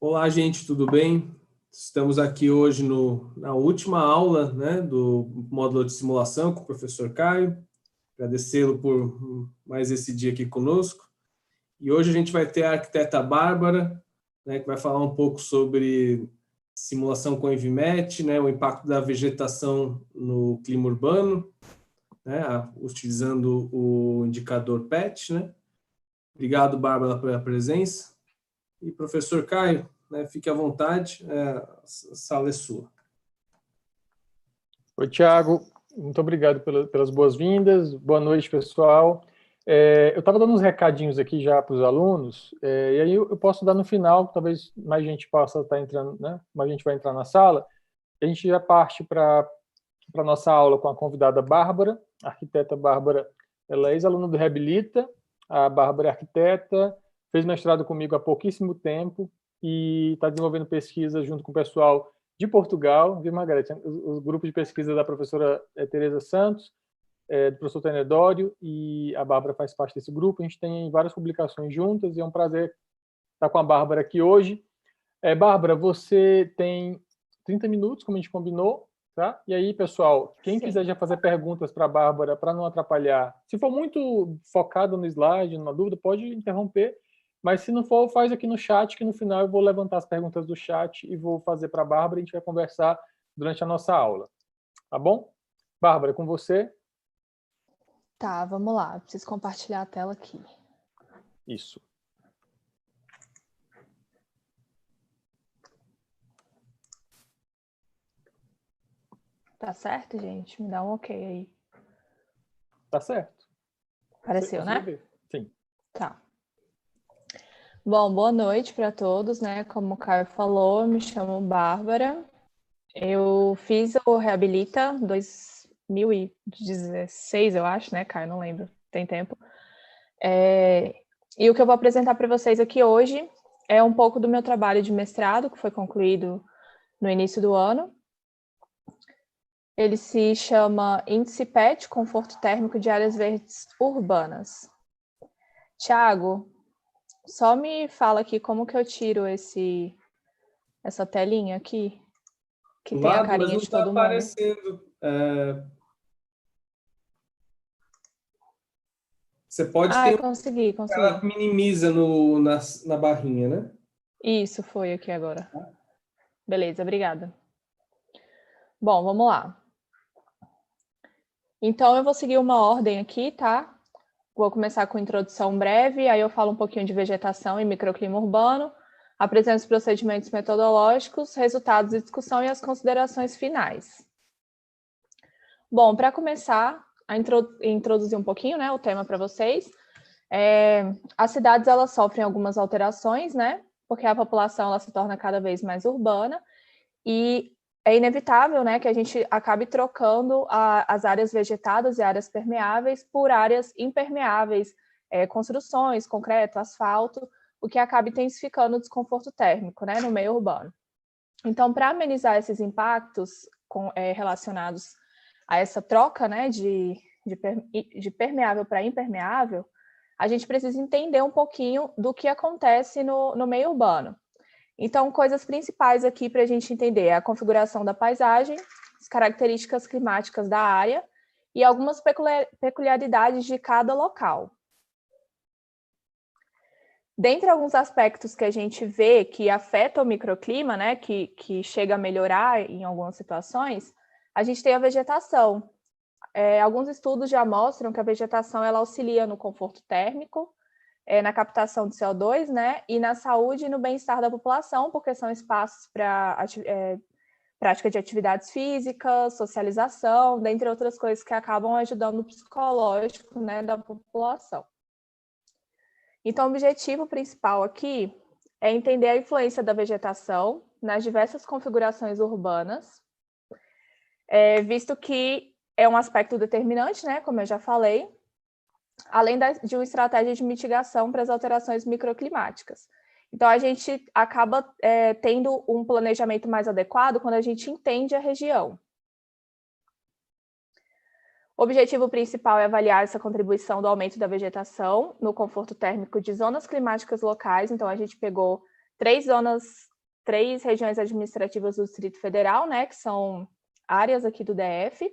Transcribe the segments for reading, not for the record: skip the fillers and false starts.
Olá, gente, tudo bem? Estamos aqui hoje na última aula, né, do módulo de simulação com o professor Caio. Agradecê-lo por mais esse dia aqui conosco. E hoje a gente vai ter a arquiteta Bárbara, né, que vai falar um pouco sobre simulação com ENVIMAT, né, o impacto da vegetação no clima urbano, né, utilizando o indicador PET, né? Obrigado, Bárbara, pela presença. E professor Caio, né, fique à vontade, a sala é sua. Oi, Thiago, muito obrigado pelas boas-vindas. Boa noite, pessoal. Eu estava dando uns recadinhos aqui já para os alunos, e aí eu posso dar no final, talvez mais gente possa estar entrando, né? Mais gente vai entrar na sala. A gente já parte para a nossa aula com a convidada Bárbara, a arquiteta Bárbara. Ela é ex-aluna do Reabilita, a Bárbara é arquiteta, fez mestrado comigo há pouquíssimo tempo e está desenvolvendo pesquisa junto com o pessoal de Portugal, viu, Margarete? O grupo de pesquisa da professora Tereza Santos, do professor Tenedório, e a Bárbara faz parte desse grupo. A gente tem várias publicações juntas e é um prazer estar com a Bárbara aqui hoje. Bárbara, você tem 30 minutos, como a gente combinou, tá? E aí, pessoal, quem quiser já fazer perguntas para a Bárbara, para não atrapalhar, se for muito focado no slide, numa dúvida, pode interromper, mas se não for, faz aqui no chat, que no final eu vou levantar as perguntas do chat e vou fazer para a Bárbara e a gente vai conversar durante a nossa aula. Tá bom? Bárbara, com você. Tá, vamos lá. Eu preciso compartilhar a tela aqui. Isso. Tá certo, gente? Me dá um ok aí. Tá certo. Apareceu, né? Ver. Sim. Tá. Bom, boa noite para todos, né? Como o Caio falou, eu me chamo Bárbara. Eu fiz o Reabilita 2016, eu acho, né, Caio? Não lembro, tem tempo. E o que eu vou apresentar para vocês aqui hoje é um pouco do meu trabalho de mestrado, que foi concluído no início do ano. Ele se chama Índice PET, Conforto Térmico de Áreas Verdes Urbanas. Thiago, só me fala aqui como que eu tiro essa telinha aqui, que tem a carinha de todo mundo. Mas não está aparecendo. Você pode ter... consegui. Ela minimiza na barrinha, né? Isso, foi aqui agora. Beleza, obrigada. Bom, vamos lá. Então, eu vou seguir uma ordem aqui, tá? Vou começar com introdução breve, aí eu falo um pouquinho de vegetação e microclima urbano, apresento os procedimentos metodológicos, resultados de discussão e as considerações finais. Bom, para começar a introduzir um pouquinho, né, o tema para vocês, as cidades elas sofrem algumas alterações, né, porque a população ela se torna cada vez mais urbana e é inevitável, né, que a gente acabe trocando as áreas vegetadas e áreas permeáveis por áreas impermeáveis, construções, concreto, asfalto, o que acaba intensificando o desconforto térmico, né, no meio urbano. Então, para amenizar esses impactos relacionados a essa troca, né, de permeável para impermeável, a gente precisa entender um pouquinho do que acontece no meio urbano. Então, coisas principais aqui para a gente entender é a configuração da paisagem, as características climáticas da área e algumas peculiaridades de cada local. Dentre alguns aspectos que a gente vê que afetam o microclima, né, que chega a melhorar em algumas situações, a gente tem a vegetação. Alguns estudos já mostram que a vegetação ela auxilia no conforto térmico, na captação de CO2, né, e na saúde e no bem-estar da população, porque são espaços para prática de atividades físicas, socialização, dentre outras coisas que acabam ajudando no psicológico, né, da população. Então, o objetivo principal aqui é entender a influência da vegetação nas diversas configurações urbanas, visto que é um aspecto determinante, né, como eu já falei, além de uma estratégia de mitigação para as alterações microclimáticas. Então, a gente acaba tendo um planejamento mais adequado quando a gente entende a região. O objetivo principal é avaliar essa contribuição do aumento da vegetação no conforto térmico de zonas climáticas locais. Então, a gente pegou três regiões administrativas do Distrito Federal, né, que são áreas aqui do DF.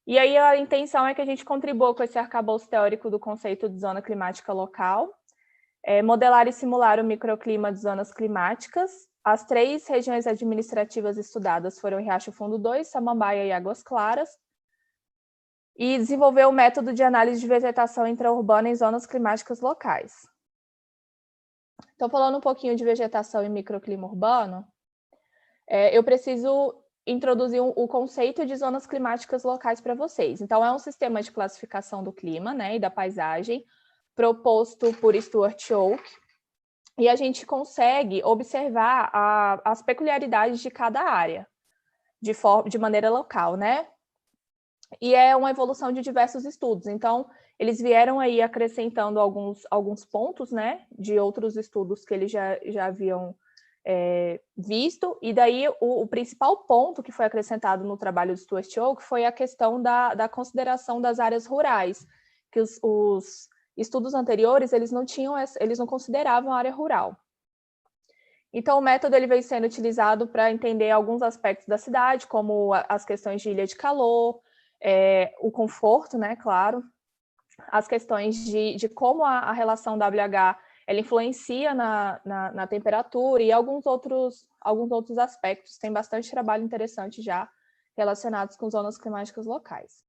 E aí a intenção é que a gente contribua com esse arcabouço teórico do conceito de zona climática local, modelar e simular o microclima de zonas climáticas. As 3 regiões administrativas estudadas foram Riacho Fundo 2, Samambaia e Águas Claras, e desenvolver o método de análise de vegetação intraurbana em zonas climáticas locais. Então, falando um pouquinho de vegetação e microclima urbano, eu preciso introduzir o conceito de zonas climáticas locais para vocês. Então, é um sistema de classificação do clima, né, e da paisagem, proposto por Stuart Oak, e a gente consegue observar as peculiaridades de cada área, de maneira local, né? E é uma evolução de diversos estudos. Então, eles vieram aí acrescentando alguns pontos, né, de outros estudos que eles já haviam visto, e daí o principal ponto que foi acrescentado no trabalho do Stuart Oak foi a questão da consideração das áreas rurais, que os estudos anteriores, eles não consideravam a área rural. Então, o método ele vem sendo utilizado para entender alguns aspectos da cidade, como as questões de ilha de calor, o conforto, né, claro, as questões de como a relação WH ela influencia na temperatura e alguns outros aspectos. Tem bastante trabalho interessante já relacionados com zonas climáticas locais.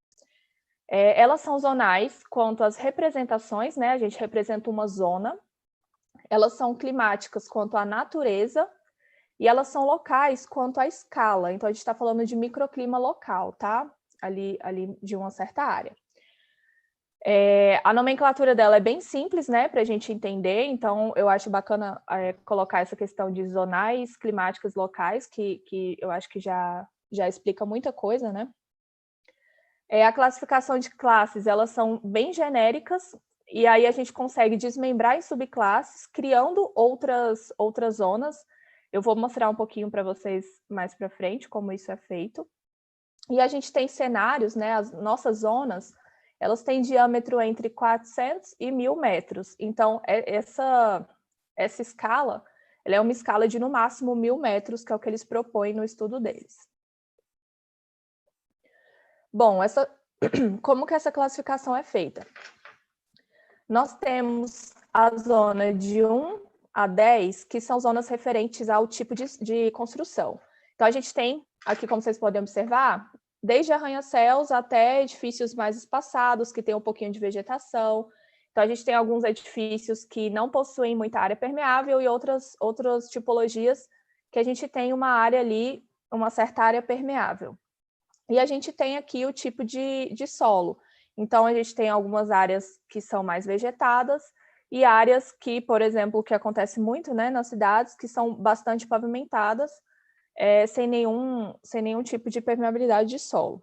Elas são zonais quanto às representações, né? A gente representa uma zona. Elas são climáticas quanto à natureza e elas são locais quanto à escala. Então, a gente está falando de microclima local, tá? Ali de uma certa área. A nomenclatura dela é bem simples, né, para a gente entender, então eu acho bacana colocar essa questão de zonais climáticas locais, que eu acho que já explica muita coisa, né? A classificação de classes, elas são bem genéricas, e aí a gente consegue desmembrar em subclasses, criando outras zonas. Eu vou mostrar um pouquinho para vocês mais para frente como isso é feito. E a gente tem cenários, né, as nossas zonas, elas têm diâmetro entre 400 e 1.000 metros. Então, essa escala, ela é uma escala de, no máximo, 1.000 metros, que é o que eles propõem no estudo deles. Bom, como que essa classificação é feita? Nós temos a zona de 1 a 10, que são zonas referentes ao tipo de construção. Então, a gente tem, aqui como vocês podem observar, desde arranha-céus até edifícios mais espaçados, que tem um pouquinho de vegetação. Então, a gente tem alguns edifícios que não possuem muita área permeável e outras tipologias que a gente tem uma área ali, uma certa área permeável. E a gente tem aqui o tipo de solo. Então, a gente tem algumas áreas que são mais vegetadas e áreas que, por exemplo, o que acontece muito, né, nas cidades, que são bastante pavimentadas, sem nenhum tipo de permeabilidade de solo.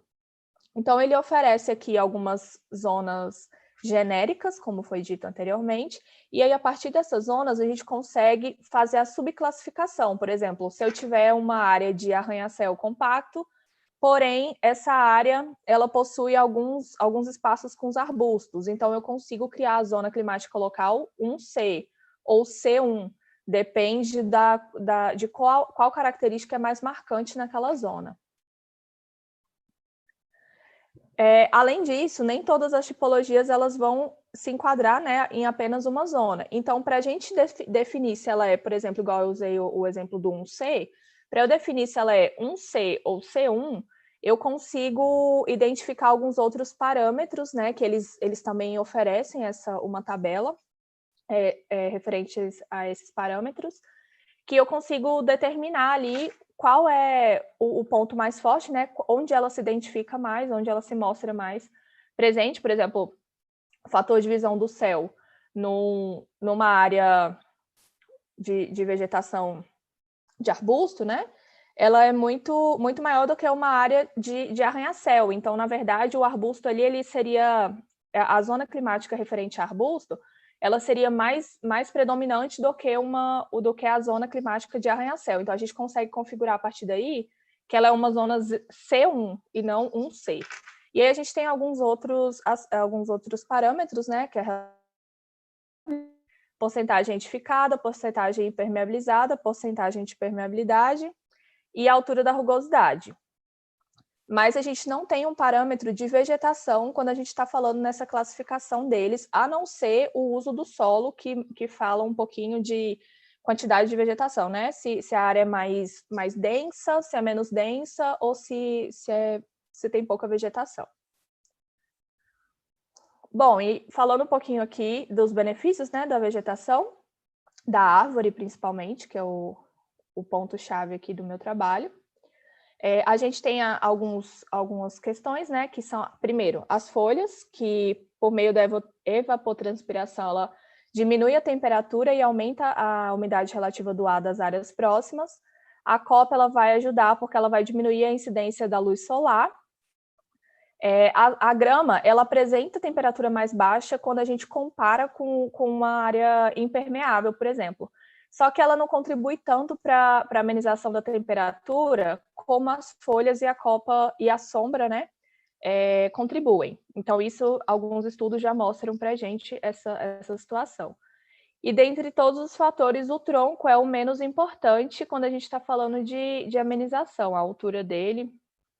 Então, ele oferece aqui algumas zonas genéricas, como foi dito anteriormente, e aí, a partir dessas zonas, a gente consegue fazer a subclassificação. Por exemplo, se eu tiver uma área de arranha-céu compacto, porém, essa área ela possui alguns espaços com os arbustos, então eu consigo criar a zona climática local 1C ou C1, depende de qual característica é mais marcante naquela zona. Além disso, nem todas as tipologias elas vão se enquadrar, né, em apenas uma zona. Então, para a gente definir se ela é, por exemplo, igual eu usei o exemplo do 1C, para eu definir se ela é 1C ou C1, eu consigo identificar alguns outros parâmetros, né, que eles também oferecem uma tabela referentes a esses parâmetros, que eu consigo determinar ali qual é o ponto mais forte, né, onde ela se identifica mais, onde ela se mostra mais presente. Por exemplo, o fator de visão do céu numa área de vegetação de arbusto, né, ela é muito, muito maior do que uma área de arranha-céu. Então, na verdade, o arbusto ali, ele seria... A zona climática referente a arbusto, ela seria mais predominante do que a zona climática de arranha-céu. Então, a gente consegue configurar a partir daí que ela é uma zona C1 e não 1C. E aí a gente tem alguns outros parâmetros, né, que porcentagem edificada, porcentagem impermeabilizada, porcentagem de permeabilidade e a altura da rugosidade. Mas a gente não tem um parâmetro de vegetação quando a gente está falando nessa classificação deles, a não ser o uso do solo, que fala um pouquinho de quantidade de vegetação, né? Se a área é mais densa, se é menos densa, ou se tem pouca vegetação. Bom, e falando um pouquinho aqui dos benefícios, né, da vegetação, da árvore principalmente, que é o ponto-chave aqui do meu trabalho. A gente tem algumas questões, né, que são, primeiro, as folhas, que por meio da evapotranspiração, ela diminui a temperatura e aumenta a umidade relativa do ar das áreas próximas. A copa, ela vai ajudar porque ela vai diminuir a incidência da luz solar. A grama, ela apresenta temperatura mais baixa quando a gente compara com uma área impermeável, por exemplo. Só que ela não contribui tanto para a amenização da temperatura como as folhas e a copa e a sombra, né, contribuem. Então, isso, alguns estudos já mostram para a gente essa situação. E dentre todos os fatores, o tronco é o menos importante quando a gente está falando de amenização, a altura dele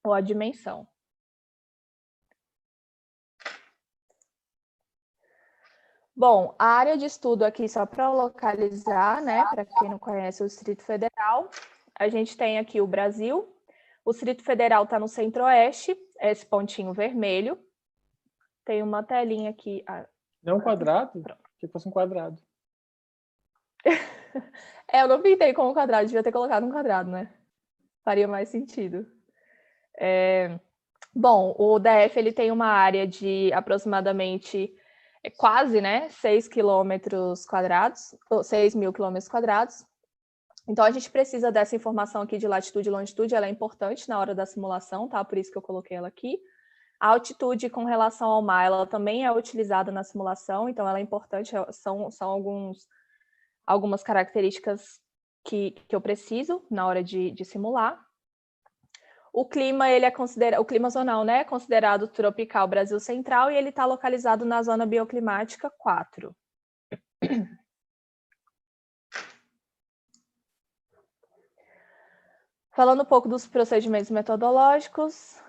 ou a dimensão. Bom, a área de estudo aqui, só para localizar, né, para quem não conhece o Distrito Federal, a gente tem aqui o Brasil. O Distrito Federal está no centro-oeste, esse pontinho vermelho. Tem uma telinha aqui. Não um quadrado? Que fosse um quadrado. Eu não pintei como quadrado, devia ter colocado um quadrado, né? Faria mais sentido. Bom, o DF ele tem uma área de aproximadamente quase, né, 6 quilômetros quadrados, 6 mil quilômetros quadrados. Então, a gente precisa dessa informação aqui de latitude e longitude, ela é importante na hora da simulação, tá? Por isso que eu coloquei ela aqui. A altitude com relação ao mar, ela também é utilizada na simulação, então ela é importante, são algumas características que eu preciso na hora de simular. O clima, o clima zonal, né, é considerado tropical Brasil Central e ele está localizado na zona bioclimática 4. Falando um pouco dos procedimentos metodológicos.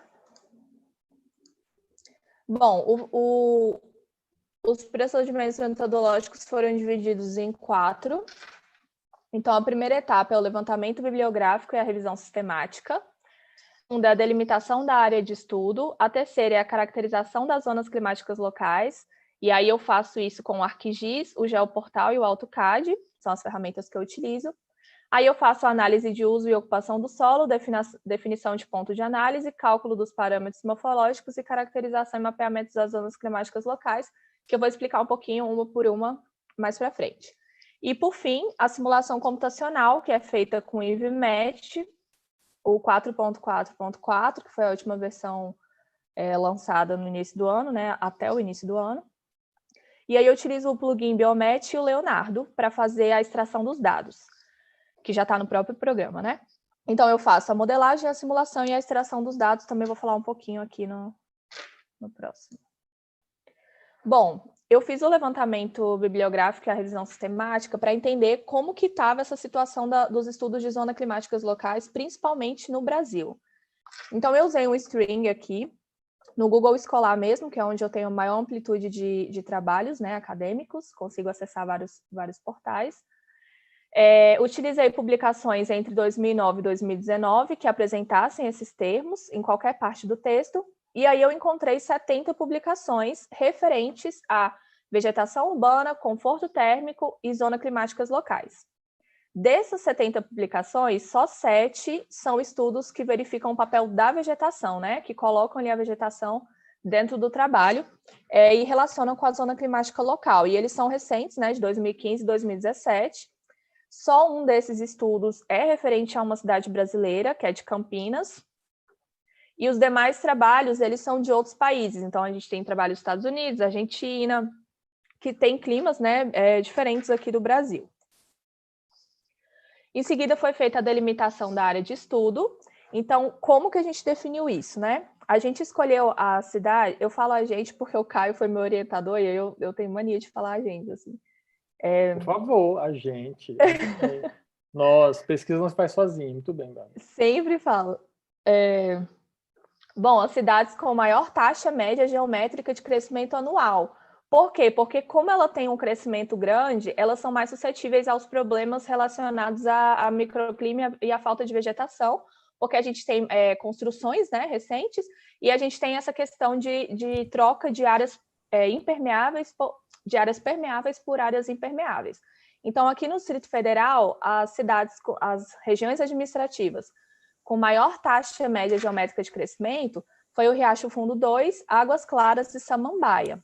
Bom, os procedimentos metodológicos foram divididos em 4. Então, a primeira etapa é o levantamento bibliográfico e a revisão sistemática. A segunda é a delimitação da área de estudo. A terceira é a caracterização das zonas climáticas locais. E aí eu faço isso com o ArcGIS, o Geoportal e o AutoCAD, são as ferramentas que eu utilizo. Aí eu faço a análise de uso e ocupação do solo, definição de ponto de análise, cálculo dos parâmetros morfológicos e caracterização e mapeamento das zonas climáticas locais, que eu vou explicar um pouquinho, uma por uma, mais para frente. E, por fim, a simulação computacional, que é feita com o InViewMatch, o 4.4.4, que foi a última versão lançada no início do ano, né, até o início do ano. E aí eu utilizo o plugin Biomatch e o Leonardo para fazer a extração dos dados, que já está no próprio programa, né? Então, eu faço a modelagem, a simulação e a extração dos dados. Também vou falar um pouquinho aqui no próximo. Bom, eu fiz o levantamento bibliográfico e a revisão sistemática para entender como que estava essa situação dos estudos de zonas climáticas locais, principalmente no Brasil. Então, eu usei um string aqui, no Google Escolar mesmo, que é onde eu tenho maior amplitude de trabalhos, né, acadêmicos, consigo acessar vários portais. Utilizei publicações entre 2009 e 2019 que apresentassem esses termos em qualquer parte do texto, e aí eu encontrei 70 publicações referentes a vegetação urbana, conforto térmico e zonas climáticas locais. Dessas 70 publicações, só 7 são estudos que verificam o papel da vegetação, né, que colocam ali a vegetação dentro do trabalho e relacionam com a zona climática local. E eles são recentes, né, de 2015 e 2017. Só um desses estudos é referente a uma cidade brasileira, que é de Campinas, e os demais trabalhos, eles são de outros países. Então, a gente tem trabalho dos Estados Unidos, Argentina, que tem climas, né, diferentes aqui do Brasil. Em seguida, foi feita a delimitação da área de estudo. Então, como que a gente definiu isso, né? A gente escolheu a cidade, eu falo a gente porque o Caio foi meu orientador e eu tenho mania de falar a gente, assim. Por favor, a gente. Nós, pesquisa não se faz sozinho. Muito bem, Bárbara. Sempre falo. Bom, as cidades com maior taxa média geométrica de crescimento anual. Por quê? Porque como ela tem um crescimento grande, elas são mais suscetíveis aos problemas relacionados a microclima e à falta de vegetação, porque a gente tem construções, né, recentes, e a gente tem essa questão de troca de áreas impermeáveis, de áreas permeáveis por áreas impermeáveis. Então, aqui no Distrito Federal, as regiões administrativas com maior taxa média geométrica de crescimento foi o Riacho Fundo 2, Águas Claras e Samambaia.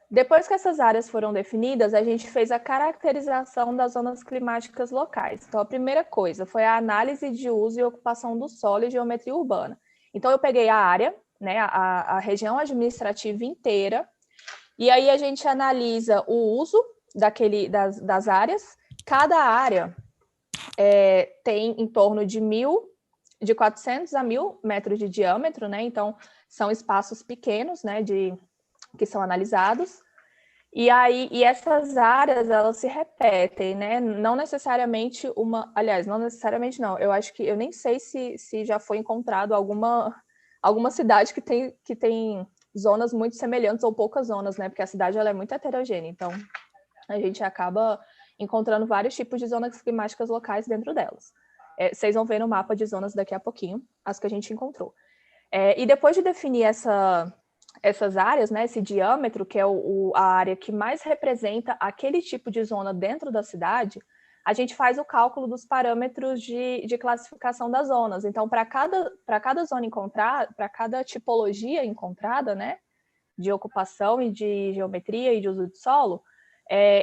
Depois que essas áreas foram definidas, a gente fez a caracterização das zonas climáticas locais. Então, a primeira coisa foi a análise de uso e ocupação do solo e geometria urbana. Então, eu peguei a área, né, a região administrativa inteira, e aí a gente analisa o uso das áreas. Cada área tem em torno de 400 a 1.000 metros de diâmetro, né? Então, são espaços pequenos, né, que são analisados. E essas áreas, elas se repetem, né? Não necessariamente não necessariamente não. Eu nem sei se já foi encontrado alguma cidade que tem zonas muito semelhantes ou poucas zonas, né? Porque a cidade ela é muito heterogênea. Então, a gente acaba encontrando vários tipos de zonas climáticas locais dentro delas. Vocês vão ver no mapa de zonas daqui a pouquinho, as que a gente encontrou. E depois de definir essas áreas, né, esse diâmetro, que é a área que mais representa aquele tipo de zona dentro da cidade, a gente faz o cálculo dos parâmetros de classificação das zonas. Então, para cada zona encontrada, para cada tipologia encontrada, né, de ocupação e de geometria e de uso de solo,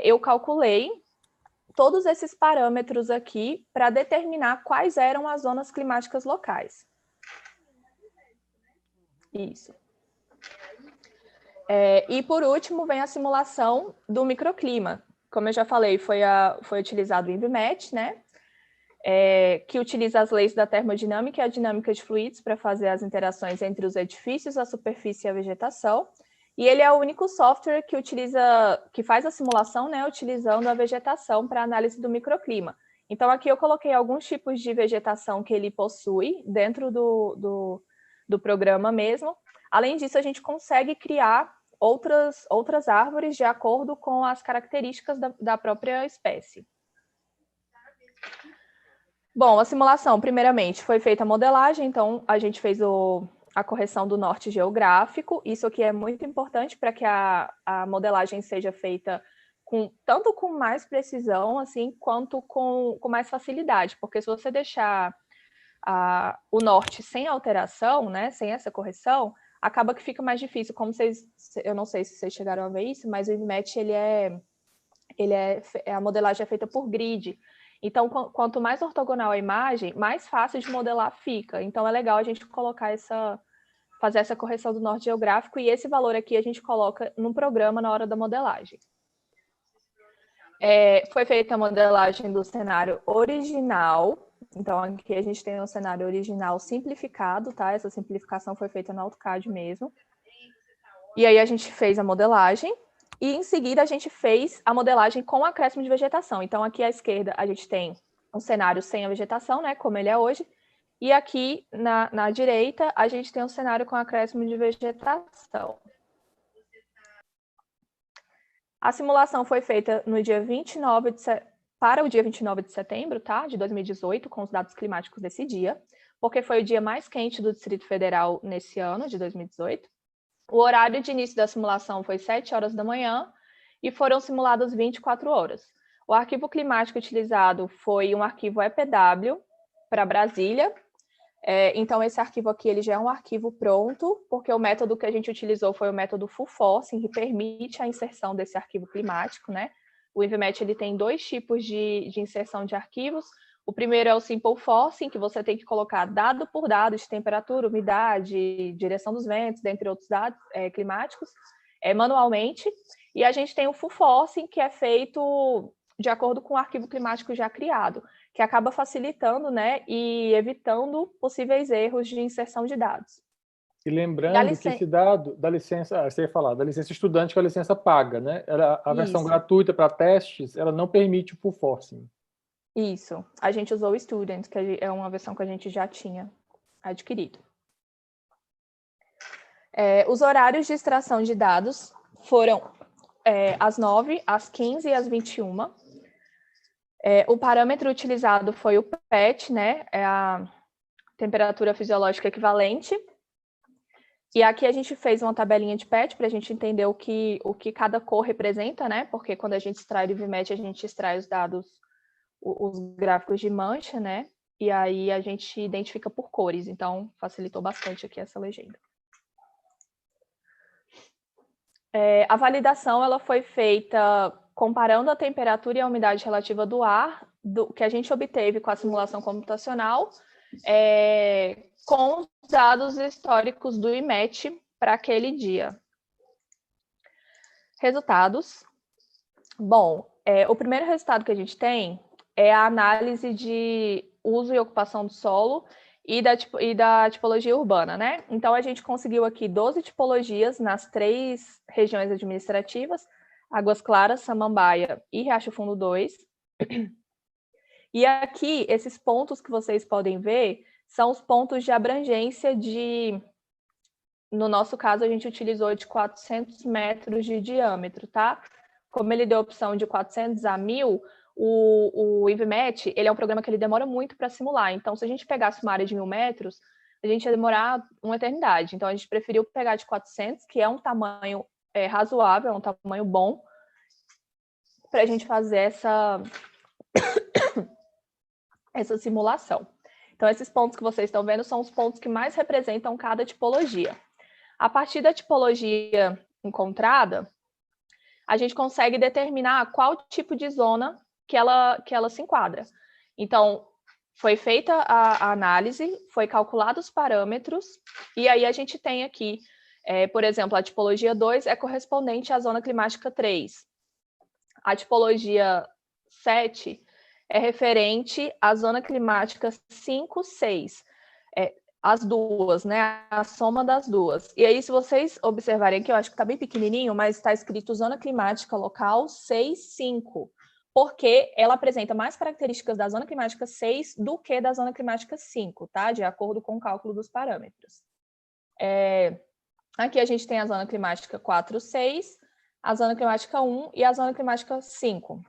eu calculei todos esses parâmetros aqui para determinar quais eram as zonas climáticas locais. Isso. E, por último, vem a simulação do microclima. Como eu já falei, foi utilizado o INVIMET, né? Que utiliza as leis da termodinâmica e a dinâmica de fluidos para fazer as interações entre os edifícios, a superfície e a vegetação. E ele é o único software que faz a simulação, né, utilizando a vegetação para análise do microclima. Então, aqui eu coloquei alguns tipos de vegetação que ele possui dentro do programa mesmo. Além disso, a gente consegue criar outras árvores de acordo com as características da própria espécie. Bom, a simulação, primeiramente, foi feita a modelagem, então a gente fez a correção do norte geográfico. Isso aqui é muito importante para que a modelagem seja feita tanto com mais precisão, assim, quanto com mais facilidade, porque se você deixar o norte sem alteração, né, sem essa correção, acaba que fica mais difícil. Eu não sei se vocês chegaram a ver isso, mas o INVIMET, a modelagem é feita por grid. Então, quanto mais ortogonal a imagem, mais fácil de modelar fica. Então, é legal a gente fazer essa correção do norte geográfico, e esse valor aqui a gente coloca no programa na hora da modelagem. Foi feita a modelagem do cenário original. Então, aqui a gente tem um cenário original simplificado, tá? Essa simplificação foi feita no AutoCAD mesmo. E aí a gente fez a modelagem, e em seguida a gente fez a modelagem com acréscimo de vegetação. Então, aqui à esquerda a gente tem um cenário sem a vegetação, né, como ele é hoje, e aqui na direita a gente tem um cenário com acréscimo de vegetação. A simulação foi feita no dia 29 para o dia 29 de setembro, tá, de 2018, com os dados climáticos desse dia, porque foi o dia mais quente do Distrito Federal nesse ano, de 2018. O horário de início da simulação foi 7 horas da manhã e foram simuladas 24 horas. O arquivo climático utilizado foi um arquivo EPW para Brasília. Então, esse arquivo aqui ele já é um arquivo pronto, porque o método que a gente utilizou foi o método Full Forcing, que permite a inserção desse arquivo climático, né? O INVIMET ele tem 2 tipos de inserção de arquivos. O primeiro é o Simple Forcing, que você tem que colocar dado por dado de temperatura, umidade, direção dos ventos, dentre outros dados climáticos, manualmente. E a gente tem o Full Forcing, que é feito de acordo com o arquivo climático já criado, que acaba facilitando, né, e evitando possíveis erros de inserção de dados. E lembrando que esse dado da licença, você ia falar, da licença estudante, que é a licença paga, né? A versão gratuita para testes, ela não permite o full forcing. Isso. A gente usou o Student, que é uma versão que a gente já tinha adquirido. Os horários de extração de dados foram às 9, às 15 e às 21. O parâmetro utilizado foi o PET, né? É a temperatura fisiológica equivalente. E aqui a gente fez uma tabelinha de PET para a gente entender o que cada cor representa, né? Porque quando a gente extrai o IVMET, a gente extrai os dados, os gráficos de mancha, né? E aí a gente identifica por cores. Então, facilitou bastante aqui essa legenda. A validação ela foi feita comparando a temperatura e a umidade relativa do ar, que a gente obteve com a simulação computacional, com os dados históricos do IMET para aquele dia. Resultados. Bom, o primeiro resultado que a gente tem é a análise de uso e ocupação do solo e da tipologia urbana, né? Então, a gente conseguiu aqui 12 tipologias nas 3 regiões administrativas, Águas Claras, Samambaia e Riacho Fundo 2. E aqui, esses pontos que vocês podem ver são os pontos de abrangência no nosso caso, a gente utilizou de 400 metros de diâmetro, tá? Como ele deu a opção de 400 a 1.000, o IVMET, ele é um programa que ele demora muito para simular. Então, se a gente pegasse uma área de 1.000 metros, a gente ia demorar uma eternidade. Então, a gente preferiu pegar de 400, que é um tamanho razoável, é um tamanho bom, para a gente fazer essa simulação. Então, esses pontos que vocês estão vendo são os pontos que mais representam cada tipologia. A partir da tipologia encontrada, a gente consegue determinar qual tipo de zona que ela se enquadra. Então, foi feita a análise, foi calculado os parâmetros, e aí a gente tem aqui, por exemplo, a tipologia 2 é correspondente à zona climática 3. A tipologia 7 é referente à zona climática 5, 6. As duas, né? A soma das duas. E aí, se vocês observarem aqui, eu acho que está bem pequenininho, mas está escrito zona climática local 6, 5, porque ela apresenta mais características da zona climática 6 do que da zona climática 5, tá? De acordo com o cálculo dos parâmetros. Aqui a gente tem a zona climática 4, 6, a zona climática 1 e a zona climática 5.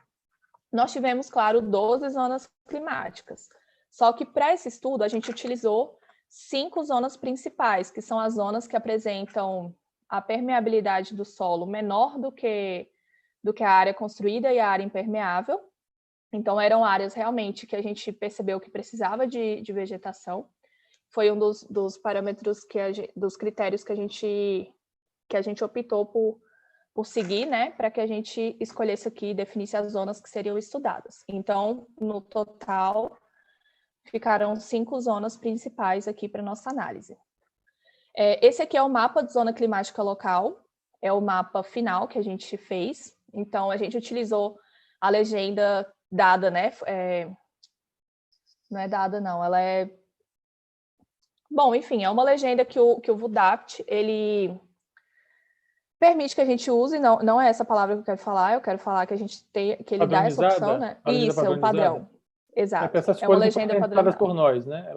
Nós tivemos, claro, 12 zonas climáticas. Só que para esse estudo, a gente utilizou 5 zonas principais, que são as zonas que apresentam a permeabilidade do solo menor do que a área construída e a área impermeável. Então, eram áreas realmente que a gente percebeu que precisava de vegetação. Foi um dos parâmetros, dos critérios que a gente optou por seguir, né, para que a gente escolhesse aqui e definisse as zonas que seriam estudadas. Então, no total, ficaram 5 zonas principais aqui para nossa análise. Esse aqui é o mapa de zona climática local, é o mapa final que a gente fez. Então, a gente utilizou a legenda dada, né? Não é dada, não, ela é... Bom, enfim, é uma legenda que o VUDAPT, ele permite que a gente use, não é essa palavra que eu quero falar que a gente tem, que ele dá essa opção, né? Isso, é o padrão. Exato. Essas uma coisas legenda padronizadas por nós, né?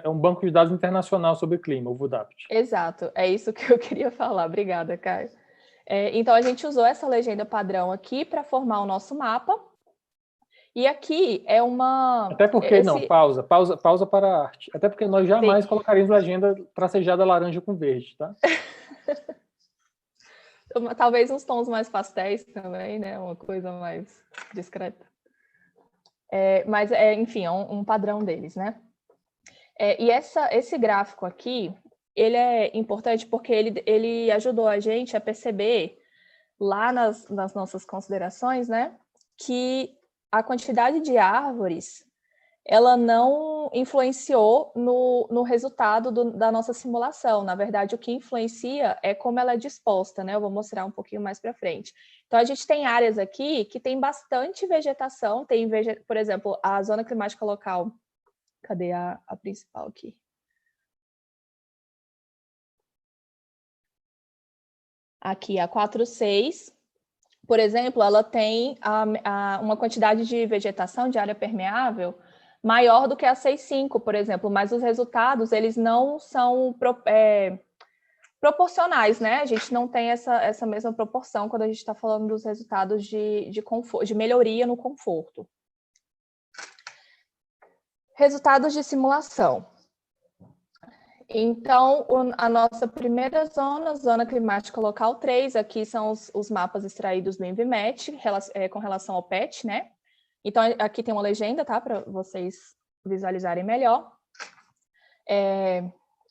É um banco de dados internacional sobre clima, o VUDAPT. Exato, é isso que eu queria falar. Obrigada, Caio. Então, a gente usou essa legenda padrão aqui para formar o nosso mapa. E aqui é uma... Até porque, pausa para a arte. Até porque nós jamais colocaríamos legenda tracejada laranja com verde, tá? Talvez uns tons mais pastéis também, né? Uma coisa mais discreta. Mas, enfim, é um padrão deles, né? E esse gráfico aqui, ele é importante porque ele ajudou a gente a perceber, lá nas nossas considerações, né, que a quantidade de árvores, ela não influenciou no resultado da nossa simulação. Na verdade, o que influencia é como ela é disposta, né? Eu vou mostrar um pouquinho mais para frente. Então, a gente tem áreas aqui que tem bastante vegetação, por exemplo, a zona climática local. Cadê a principal aqui? aqui a 4,6, por exemplo, ela tem uma quantidade de vegetação, de área permeável, maior do que a 6,5, por exemplo, mas os resultados, eles não são proporcionais, né? A gente não tem essa mesma proporção quando a gente está falando dos resultados de conforto, de melhoria no conforto. Resultados de simulação. Então, a nossa primeira zona climática local 3, aqui são os mapas extraídos do Envimet, com relação ao PET, né? Então, aqui tem uma legenda, tá? Para vocês visualizarem melhor.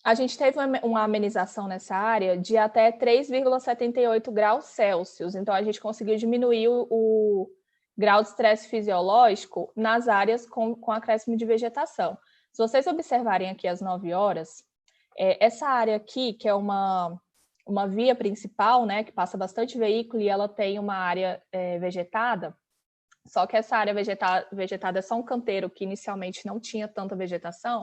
A gente teve uma amenização nessa área de até 3,78 graus Celsius. Então, a gente conseguiu diminuir o grau de estresse fisiológico nas áreas com acréscimo de vegetação. Se vocês observarem aqui às 9 horas, essa área aqui, que é uma via principal, né, que passa bastante veículo e ela tem uma área vegetada, só que essa área vegetada é só um canteiro que inicialmente não tinha tanta vegetação,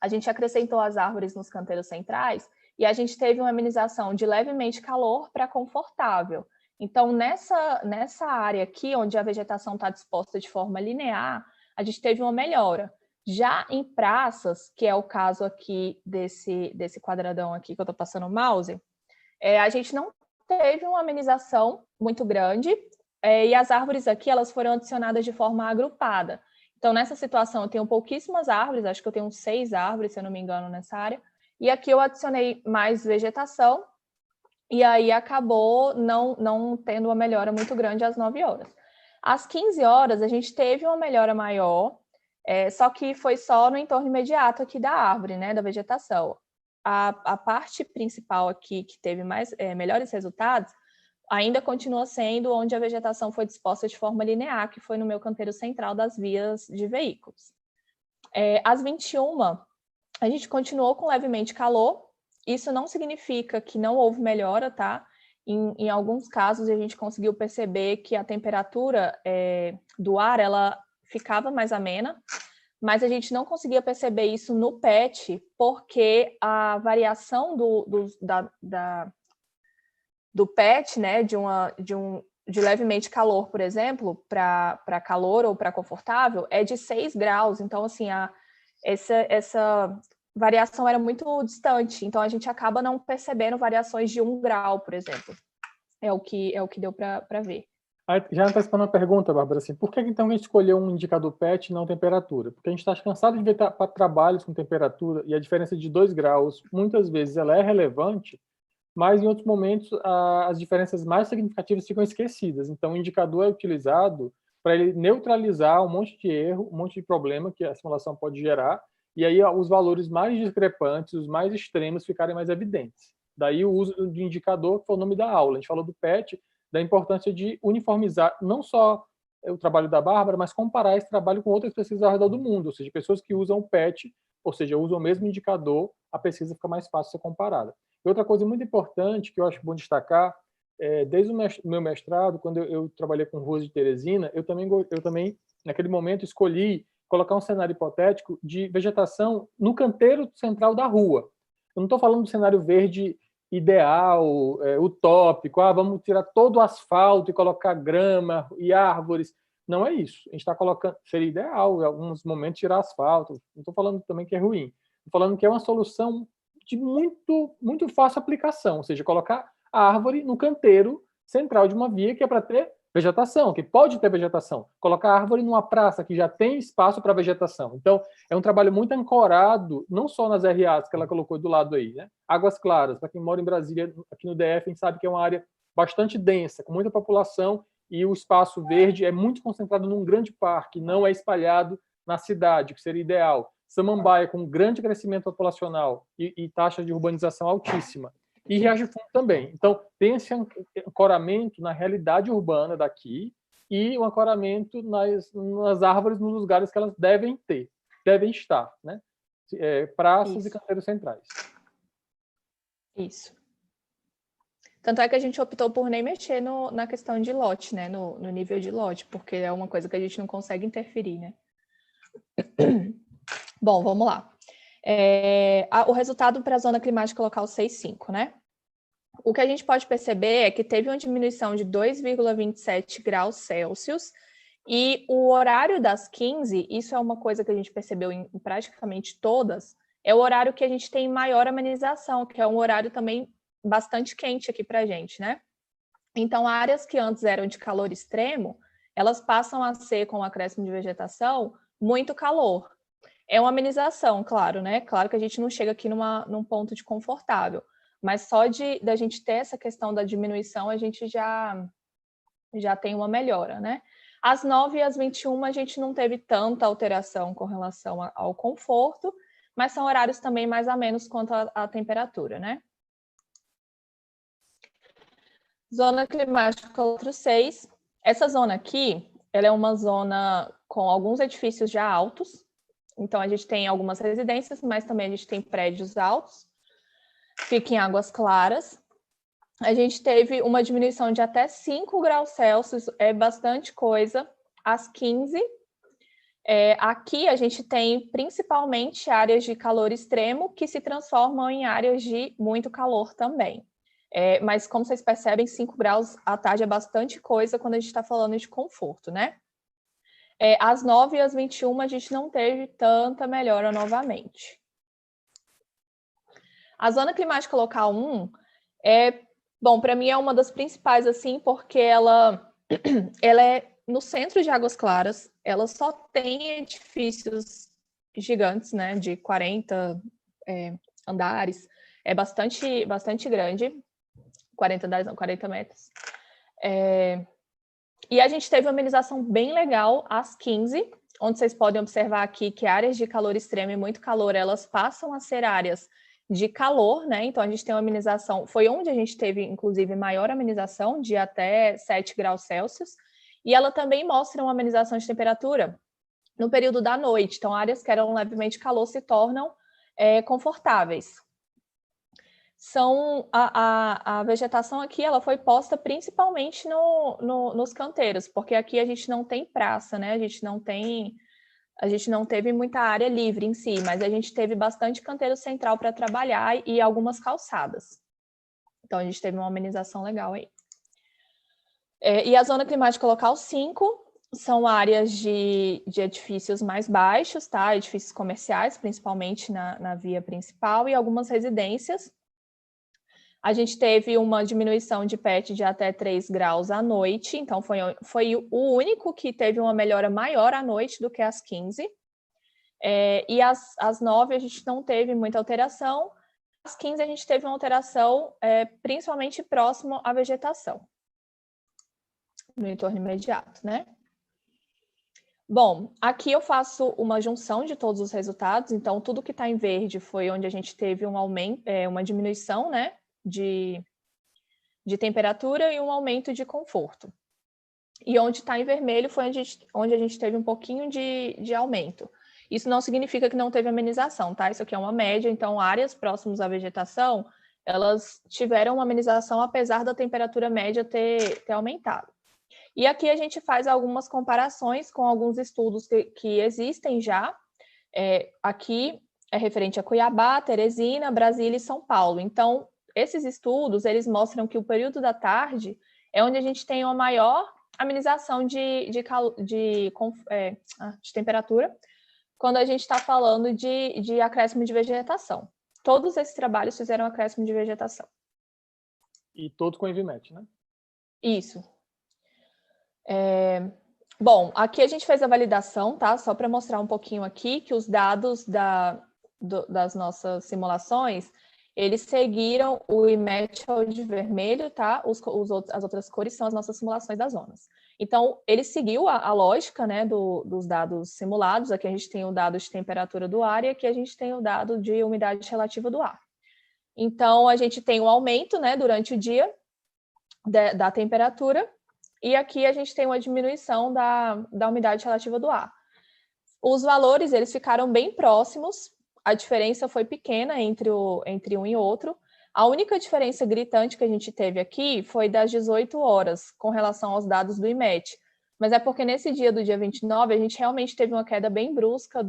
a gente acrescentou as árvores nos canteiros centrais e a gente teve uma amenização de levemente calor para confortável. Então, nessa área aqui, onde a vegetação está disposta de forma linear, a gente teve uma melhora. Já em praças, que é o caso aqui desse quadradão aqui que eu estou passando o mouse, a gente não teve uma amenização muito grande e as árvores aqui elas foram adicionadas de forma agrupada. Então, nessa situação, eu tenho pouquíssimas árvores, acho que eu tenho 6 árvores, se eu não me engano, nessa área, e aqui eu adicionei mais vegetação, e aí acabou não tendo uma melhora muito grande às 9 horas. Às 15 horas, a gente teve uma melhora maior, só que foi só no entorno imediato aqui da árvore, né, da vegetação. A parte principal aqui, que teve melhores resultados, ainda continua sendo onde a vegetação foi disposta de forma linear, que foi no meu canteiro central das vias de veículos. Às 21, a gente continuou com levemente calor. Isso não significa que não houve melhora, tá? Em alguns casos, a gente conseguiu perceber que a temperatura do ar, ela ficava mais amena, mas a gente não conseguia perceber isso no PET, porque a variação do PET, né, de levemente calor, por exemplo, para calor ou para confortável, é de 6 graus. Então, assim, essa variação era muito distante. Então, a gente acaba não percebendo variações de 1 grau, por exemplo. É o que deu para ver. Já antecipando uma pergunta, Bárbara, assim, por que então a gente escolheu um indicador PET e não temperatura? Porque a gente está cansado de ver trabalhos com temperatura e a diferença de 2 graus, muitas vezes, ela é relevante, mas em outros momentos as diferenças mais significativas ficam esquecidas. Então, o indicador é utilizado para ele neutralizar um monte de erro, um monte de problema que a simulação pode gerar, e aí os valores mais discrepantes, os mais extremos, ficarem mais evidentes. Daí o uso de indicador, que foi o nome da aula. A gente falou do PET, da importância de uniformizar não só o trabalho da Bárbara, mas comparar esse trabalho com outras pesquisas ao redor do mundo, ou seja, pessoas que usam o PET, ou seja, usam o mesmo indicador, a pesquisa fica mais fácil de ser comparada. E outra coisa muito importante que eu acho bom destacar, desde o meu mestrado, quando eu trabalhei com ruas de Teresina, eu também, naquele momento, escolhi colocar um cenário hipotético de vegetação no canteiro central da rua. Eu não estou falando do cenário verde ideal, utópico, vamos tirar todo o asfalto e colocar grama e árvores. Não é isso. A gente está colocando, seria ideal, em alguns momentos, tirar asfalto. Não estou falando também que é ruim. Estou falando que é uma solução de muito fácil aplicação, ou seja, colocar a árvore no canteiro central de uma via que é para ter vegetação, que pode ter vegetação. Colocar a árvore numa praça que já tem espaço para vegetação. Então, é um trabalho muito ancorado, não só nas RAs que ela colocou do lado aí, né? Águas Claras, para quem mora em Brasília, aqui no DF, a gente sabe que é uma área bastante densa, com muita população, e o espaço verde é muito concentrado num grande parque, não é espalhado na cidade, o que seria ideal. Samambaia, com grande crescimento populacional e taxa de urbanização altíssima. E Riacho Fundo também. Então, tem esse ancoramento na realidade urbana daqui e o ancoramento nas árvores, nos lugares que elas devem estar, né? Praças Isso. E canteiros centrais. Isso. Tanto é que a gente optou por nem mexer na questão de lote, né? No nível de lote, porque é uma coisa que a gente não consegue interferir, né? Bom, vamos lá. O resultado para a zona climática local 6,5, né? o que a gente pode perceber é que teve uma diminuição de 2,27 graus Celsius, e o horário das 15, isso é uma coisa que a gente percebeu em praticamente todas, é o horário que a gente tem maior amenização, que é um horário também bastante quente aqui para a gente, né? Então, áreas que antes eram de calor extremo, elas passam a ser, com o acréscimo de vegetação, muito calor. É uma amenização, claro, né? Claro que a gente não chega aqui num ponto de confortável, mas só da gente ter essa questão da diminuição, a gente já tem uma melhora, né? Às 9 e às 21 a gente não teve tanta alteração com relação ao conforto, mas são horários também mais ou menos quanto à temperatura, né? Zona climática outro 6. Essa zona aqui, ela é uma zona com alguns edifícios já altos. Então, a gente tem algumas residências, mas também a gente tem prédios altos. Fica em Águas Claras. A gente teve uma diminuição de até 5 graus Celsius, é bastante coisa, às 15. Aqui a gente tem principalmente áreas de calor extremo que se transformam em áreas de muito calor também. Mas, como vocês percebem, 5 graus à tarde é bastante coisa quando a gente está falando de conforto, né? Às 9 e às 21 a gente não teve tanta melhora novamente. A zona climática local 1 bom, para mim é uma das principais, assim, porque ela é no centro de Águas Claras, ela só tem edifícios gigantes, né, de 40 andares, é bastante grande, 40 andares, não, 40 metros. E a gente teve uma amenização bem legal às 15, onde vocês podem observar aqui que áreas de calor extremo e muito calor, elas passam a ser áreas de calor, né? Então, a gente tem uma amenização, foi onde a gente teve, inclusive, maior amenização, de até 7 graus Celsius, e ela também mostra uma amenização de temperatura no período da noite. Então, áreas que eram levemente calor se tornam confortáveis. A vegetação aqui, ela foi posta principalmente nos canteiros, porque aqui a gente não tem praça, né? A gente não teve muita área livre em si, mas a gente teve bastante canteiro central para trabalhar e algumas calçadas. Então, a gente teve uma amenização legal aí. E a zona climática local 5 são áreas de edifícios mais baixos, tá? Edifícios comerciais, principalmente na via principal, e algumas residências. A gente teve uma diminuição de PET de até 3 graus à noite, então foi o único que teve uma melhora maior à noite do que às 15. E às 9 a gente não teve muita alteração. Às 15 a gente teve uma alteração principalmente próximo à vegetação, no entorno imediato, né? Bom, aqui eu faço uma junção de todos os resultados, então tudo que está em verde foi onde a gente teve um aumento, uma diminuição, né, de temperatura e um aumento de conforto. E onde está em vermelho foi onde a gente teve um pouquinho de aumento. Isso não significa que não teve amenização, tá? Isso aqui é uma média, então áreas próximas à vegetação, elas tiveram uma amenização apesar da temperatura média ter aumentado. E aqui a gente faz algumas comparações com alguns estudos que existem já. Aqui é referente a Cuiabá, Teresina, Brasília e São Paulo. Então, esses estudos, eles mostram que o período da tarde é onde a gente tem uma maior amenização de temperatura, quando a gente está falando de acréscimo de vegetação. Todos esses trabalhos fizeram acréscimo de vegetação. E todos com Envimet, né? Isso. Bom, aqui a gente fez a validação, tá? Só para mostrar um pouquinho aqui que os dados das nossas simulações, eles seguiram o IMET de vermelho, tá? As outras cores são as nossas simulações das zonas. Então, ele seguiu a lógica, né, dos dados simulados. Aqui a gente tem o dado de temperatura do ar e aqui a gente tem o dado de umidade relativa do ar. Então, a gente tem um aumento, né, durante o dia da temperatura, e aqui a gente tem uma diminuição da umidade relativa do ar. Os valores, eles ficaram bem próximos, a diferença foi pequena entre um e outro. A única diferença gritante que a gente teve aqui foi das 18 horas, com relação aos dados do IMET. Mas é porque nesse dia do dia 29, a gente realmente teve uma queda bem brusca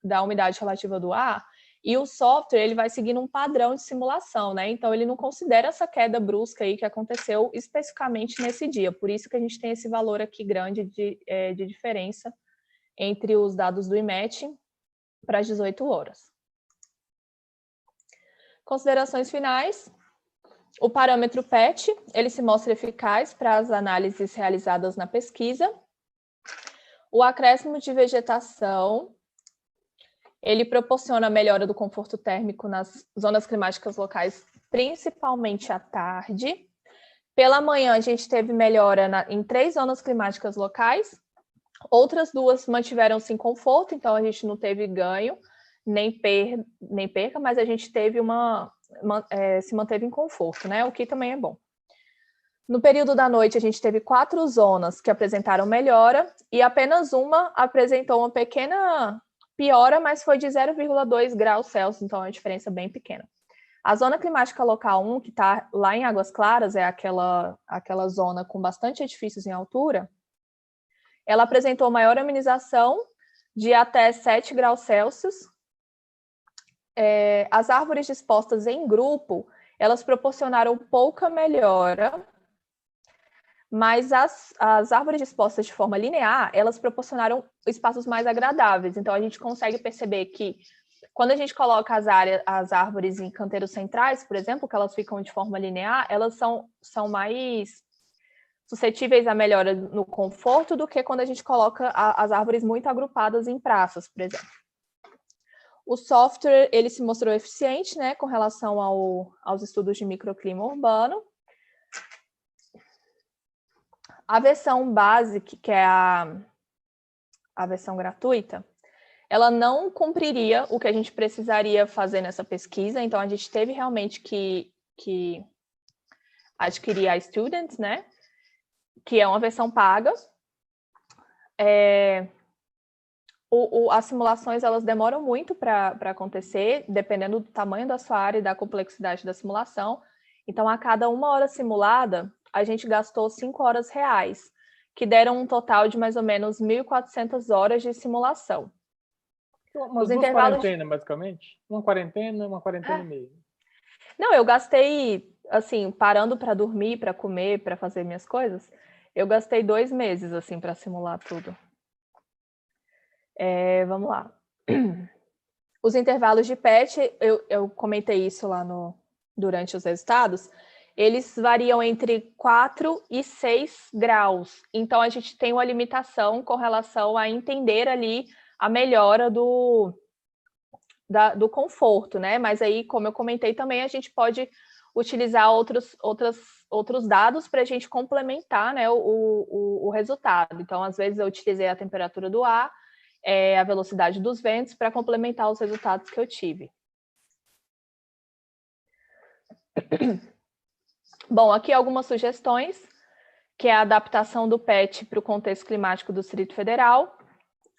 da umidade relativa do ar, E o software, ele vai seguindo um padrão de simulação, né? Então, ele não considera essa queda brusca aí que aconteceu especificamente nesse dia. Por isso que a gente tem esse valor aqui grande de diferença entre os dados do IMET para as 18 horas. Considerações finais. O parâmetro PET, ele se mostra eficaz para as análises realizadas na pesquisa. O acréscimo de vegetação, ele proporciona a melhora do conforto térmico nas zonas climáticas locais, principalmente à tarde. Pela manhã, a gente teve melhora em 3 zonas climáticas locais. Outras 2 mantiveram-se em conforto, então a gente não teve ganho, nem perca, mas a gente teve se manteve em conforto, né? O que também é bom. No período da noite, a gente teve 4 zonas que apresentaram melhora e apenas uma apresentou uma pequena piora, mas foi de 0,2 graus Celsius, então é uma diferença bem pequena. A zona climática local 1, que está lá em Águas Claras, é aquela zona com bastante edifícios em altura, ela apresentou maior amenização de até 7 graus Celsius. As árvores dispostas em grupo, elas proporcionaram pouca melhora, mas as árvores dispostas de forma linear, elas proporcionaram espaços mais agradáveis. Então, a gente consegue perceber que quando a gente coloca as árvores em canteiros centrais, por exemplo, que elas ficam de forma linear, elas são mais suscetíveis à melhora no conforto do que quando a gente coloca as árvores muito agrupadas em praças, por exemplo. O software, ele se mostrou eficiente, né, com relação aos estudos de microclima urbano. A versão básica, que é a versão gratuita, ela não cumpriria o que a gente precisaria fazer nessa pesquisa, então a gente teve realmente que adquirir a Student, né, que é uma versão paga. As simulações, elas demoram muito para acontecer, dependendo do tamanho da sua área e da complexidade da simulação. Então, a cada 1 hora simulada, a gente gastou 5 horas reais, que deram um total de mais ou menos 1.400 horas de simulação. Umas 2 quarentenas, basicamente? Uma quarentena e meia. Não, eu gastei, assim, parando para dormir, para comer, para fazer minhas coisas, eu gastei 2 meses, assim, para simular tudo. Vamos lá. Os intervalos de PET, eu comentei isso lá durante os resultados, eles variam entre 4 e 6 graus. Então, a gente tem uma limitação com relação a entender ali a melhora do conforto, né? Mas aí, como eu comentei também, a gente pode utilizar outros dados para a gente complementar, né, o resultado. Então, às vezes, eu utilizei a temperatura do ar, a velocidade dos ventos para complementar os resultados que eu tive. Bom, aqui algumas sugestões, que é a adaptação do PET para o contexto climático do Distrito Federal,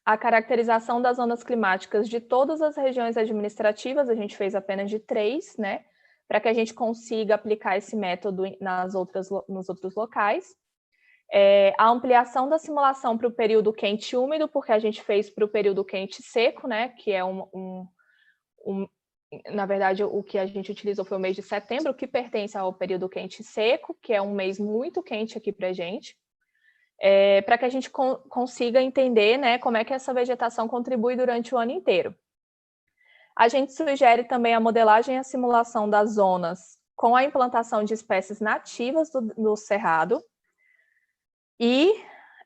a caracterização das zonas climáticas de todas as regiões administrativas, a gente fez apenas de 3, né, para que a gente consiga aplicar esse método nos outros locais. A ampliação da simulação para o período quente e úmido, porque a gente fez para o período quente e seco, né, que é na verdade, o que a gente utilizou foi o mês de setembro, que pertence ao período quente e seco, que é um mês muito quente aqui para a gente, para que a gente consiga entender, né, como é que essa vegetação contribui durante o ano inteiro. A gente sugere também a modelagem e a simulação das zonas com a implantação de espécies nativas do Cerrado, e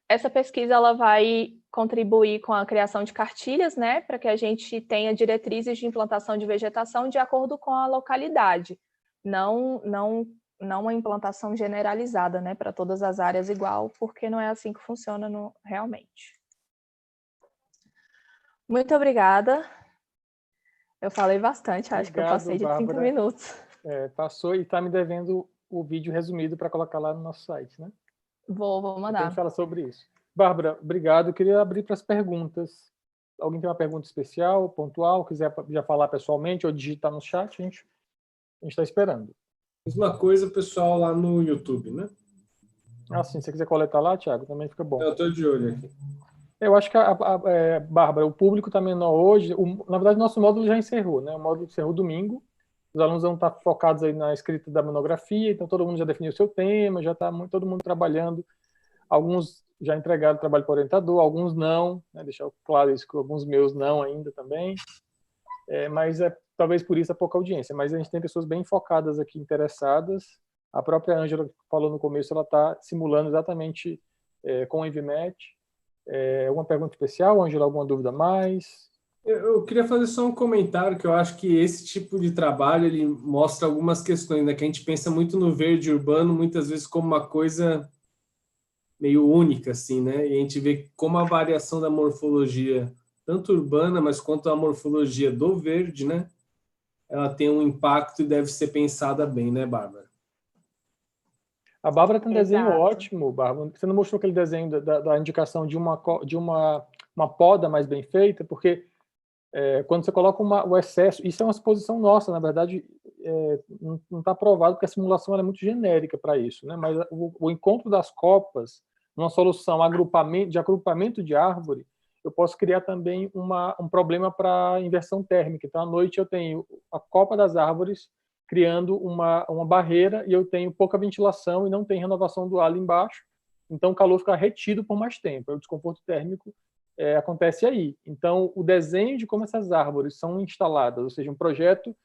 essa pesquisa ela vai contribuir com a criação de cartilhas, né, para que a gente tenha diretrizes de implantação de vegetação de acordo com a localidade, não uma implantação generalizada, né, para todas as áreas igual, porque não é assim que funciona realmente. Muito obrigada. Eu falei bastante, acho que eu passei de 30 minutos. Passou e está me devendo o vídeo resumido para colocar lá no nosso site, né? Vou mandar. A gente fala sobre isso. Bárbara, obrigado. Eu queria abrir para as perguntas. Alguém tem uma pergunta especial, pontual, quiser já falar pessoalmente ou digitar no chat, a gente está esperando. Mesma coisa, pessoal, lá no YouTube, né? Sim, se você quiser coletar lá, Thiago, também fica bom. Eu estou de olho aqui. Eu acho que, Bárbara, o público está menor hoje. Na verdade, nosso módulo já encerrou, né? O módulo encerrou domingo. Os alunos vão estar focados aí na escrita da monografia, então todo mundo já definiu o seu tema, já está todo mundo trabalhando. Alguns já entregaram o trabalho para o orientador, alguns não, né? Deixar claro isso, que alguns meus não ainda também. Mas talvez por isso a pouca audiência. Mas a gente tem pessoas bem focadas aqui, interessadas. A própria Ângela, que falou no começo, ela está simulando exatamente com o Envimet. Alguma pergunta especial, Ângela? Alguma dúvida a mais? Eu queria fazer só um comentário, que eu acho que esse tipo de trabalho ele mostra algumas questões, né? Que a gente pensa muito no verde urbano, muitas vezes como uma coisa meio única, assim, né? E a gente vê como a variação da morfologia, tanto urbana, mas quanto a morfologia do verde, né? Ela tem um impacto e deve ser pensada bem, né, Bárbara? A Bárbara tem um desenho Exato. ótimo, Bárbara. Você não mostrou aquele desenho da indicação de uma poda mais bem feita? Porque quando você coloca o excesso, isso é uma suposição nossa, na verdade, não está provado, porque a simulação é muito genérica para isso, né? Mas o encontro das copas, uma solução de agrupamento de árvore, eu posso criar também um problema para inversão térmica. Então, à noite eu tenho a copa das árvores criando uma barreira e eu tenho pouca ventilação e não tem renovação do ar embaixo, então o calor fica retido por mais tempo. O desconforto térmico acontece aí. Então, o desenho de como essas árvores são instaladas, ou seja, um projeto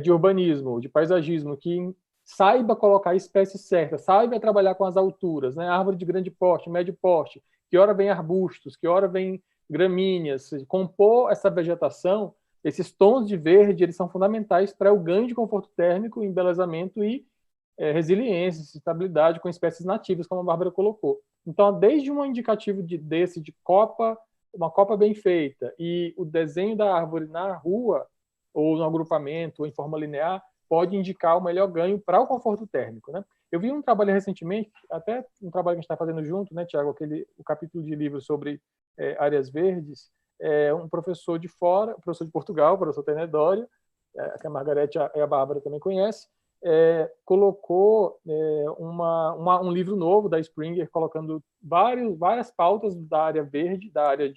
de urbanismo, de paisagismo, que saiba colocar a espécie certa, saiba trabalhar com as alturas, né? Árvore de grande porte, médio porte, que hora vem arbustos, que hora vem gramíneas, compor essa vegetação, esses tons de verde, eles são fundamentais para o ganho de conforto térmico, embelezamento e resiliência, estabilidade com espécies nativas, como a Bárbara colocou. Então, desde um indicativo desse de uma copa bem feita, e o desenho da árvore na rua, ou no agrupamento, ou em forma linear, pode indicar o melhor ganho para o conforto térmico, né? Eu vi um trabalho recentemente, até um trabalho que a gente está fazendo junto, né, Tiago, o capítulo de livro sobre áreas verdes, um professor de fora, professor de Portugal, o professor Tenedório, que a Margarete e a Bárbara também conhecem, colocou um livro novo da Springer, colocando várias pautas da área verde, da área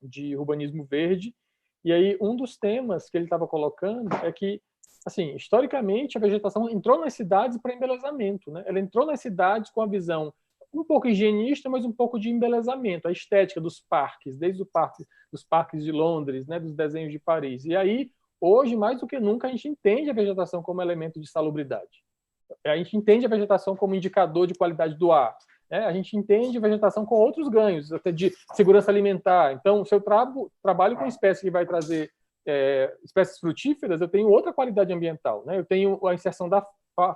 de urbanismo verde. E aí um dos temas que ele estava colocando é que, assim, historicamente a vegetação entrou nas cidades para embelezamento, né? Ela entrou nas cidades com a visão um pouco higienista, mas um pouco de embelezamento, a estética dos parques, desde dos parques de Londres, né, dos desenhos de Paris. E aí, hoje, mais do que nunca, a gente entende a vegetação como elemento de salubridade. A gente entende a vegetação como indicador de qualidade do ar. A gente entende a vegetação com outros ganhos, até de segurança alimentar. Então, se eu trabalho com espécie que vai trazer espécies frutíferas, eu tenho outra qualidade ambiental, né? Eu tenho a inserção da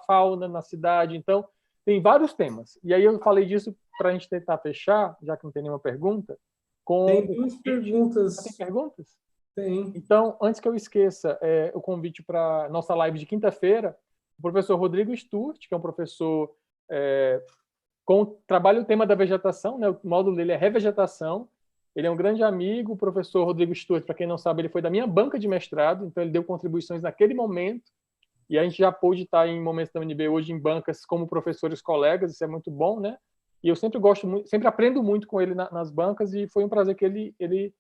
fauna na cidade. Então, tem vários temas. E aí eu falei disso para a gente tentar fechar, já que não tem nenhuma pergunta. Tem duas perguntas. Tem perguntas? Tem. Então, antes que eu esqueça, o convite para nossa live de quinta-feira, o professor Rodrigo Sturt, que é um professor trabalha o tema da vegetação, né? O módulo dele é revegetação. Ele é um grande amigo, o professor Rodrigo Sturt, para quem não sabe, ele foi da minha banca de mestrado, então ele deu contribuições naquele momento, e a gente já pôde estar em momentos da UNB hoje em bancas como professores colegas, isso é muito bom, né? E eu sempre gosto muito, sempre aprendo muito com ele nas bancas, e foi um prazer que ele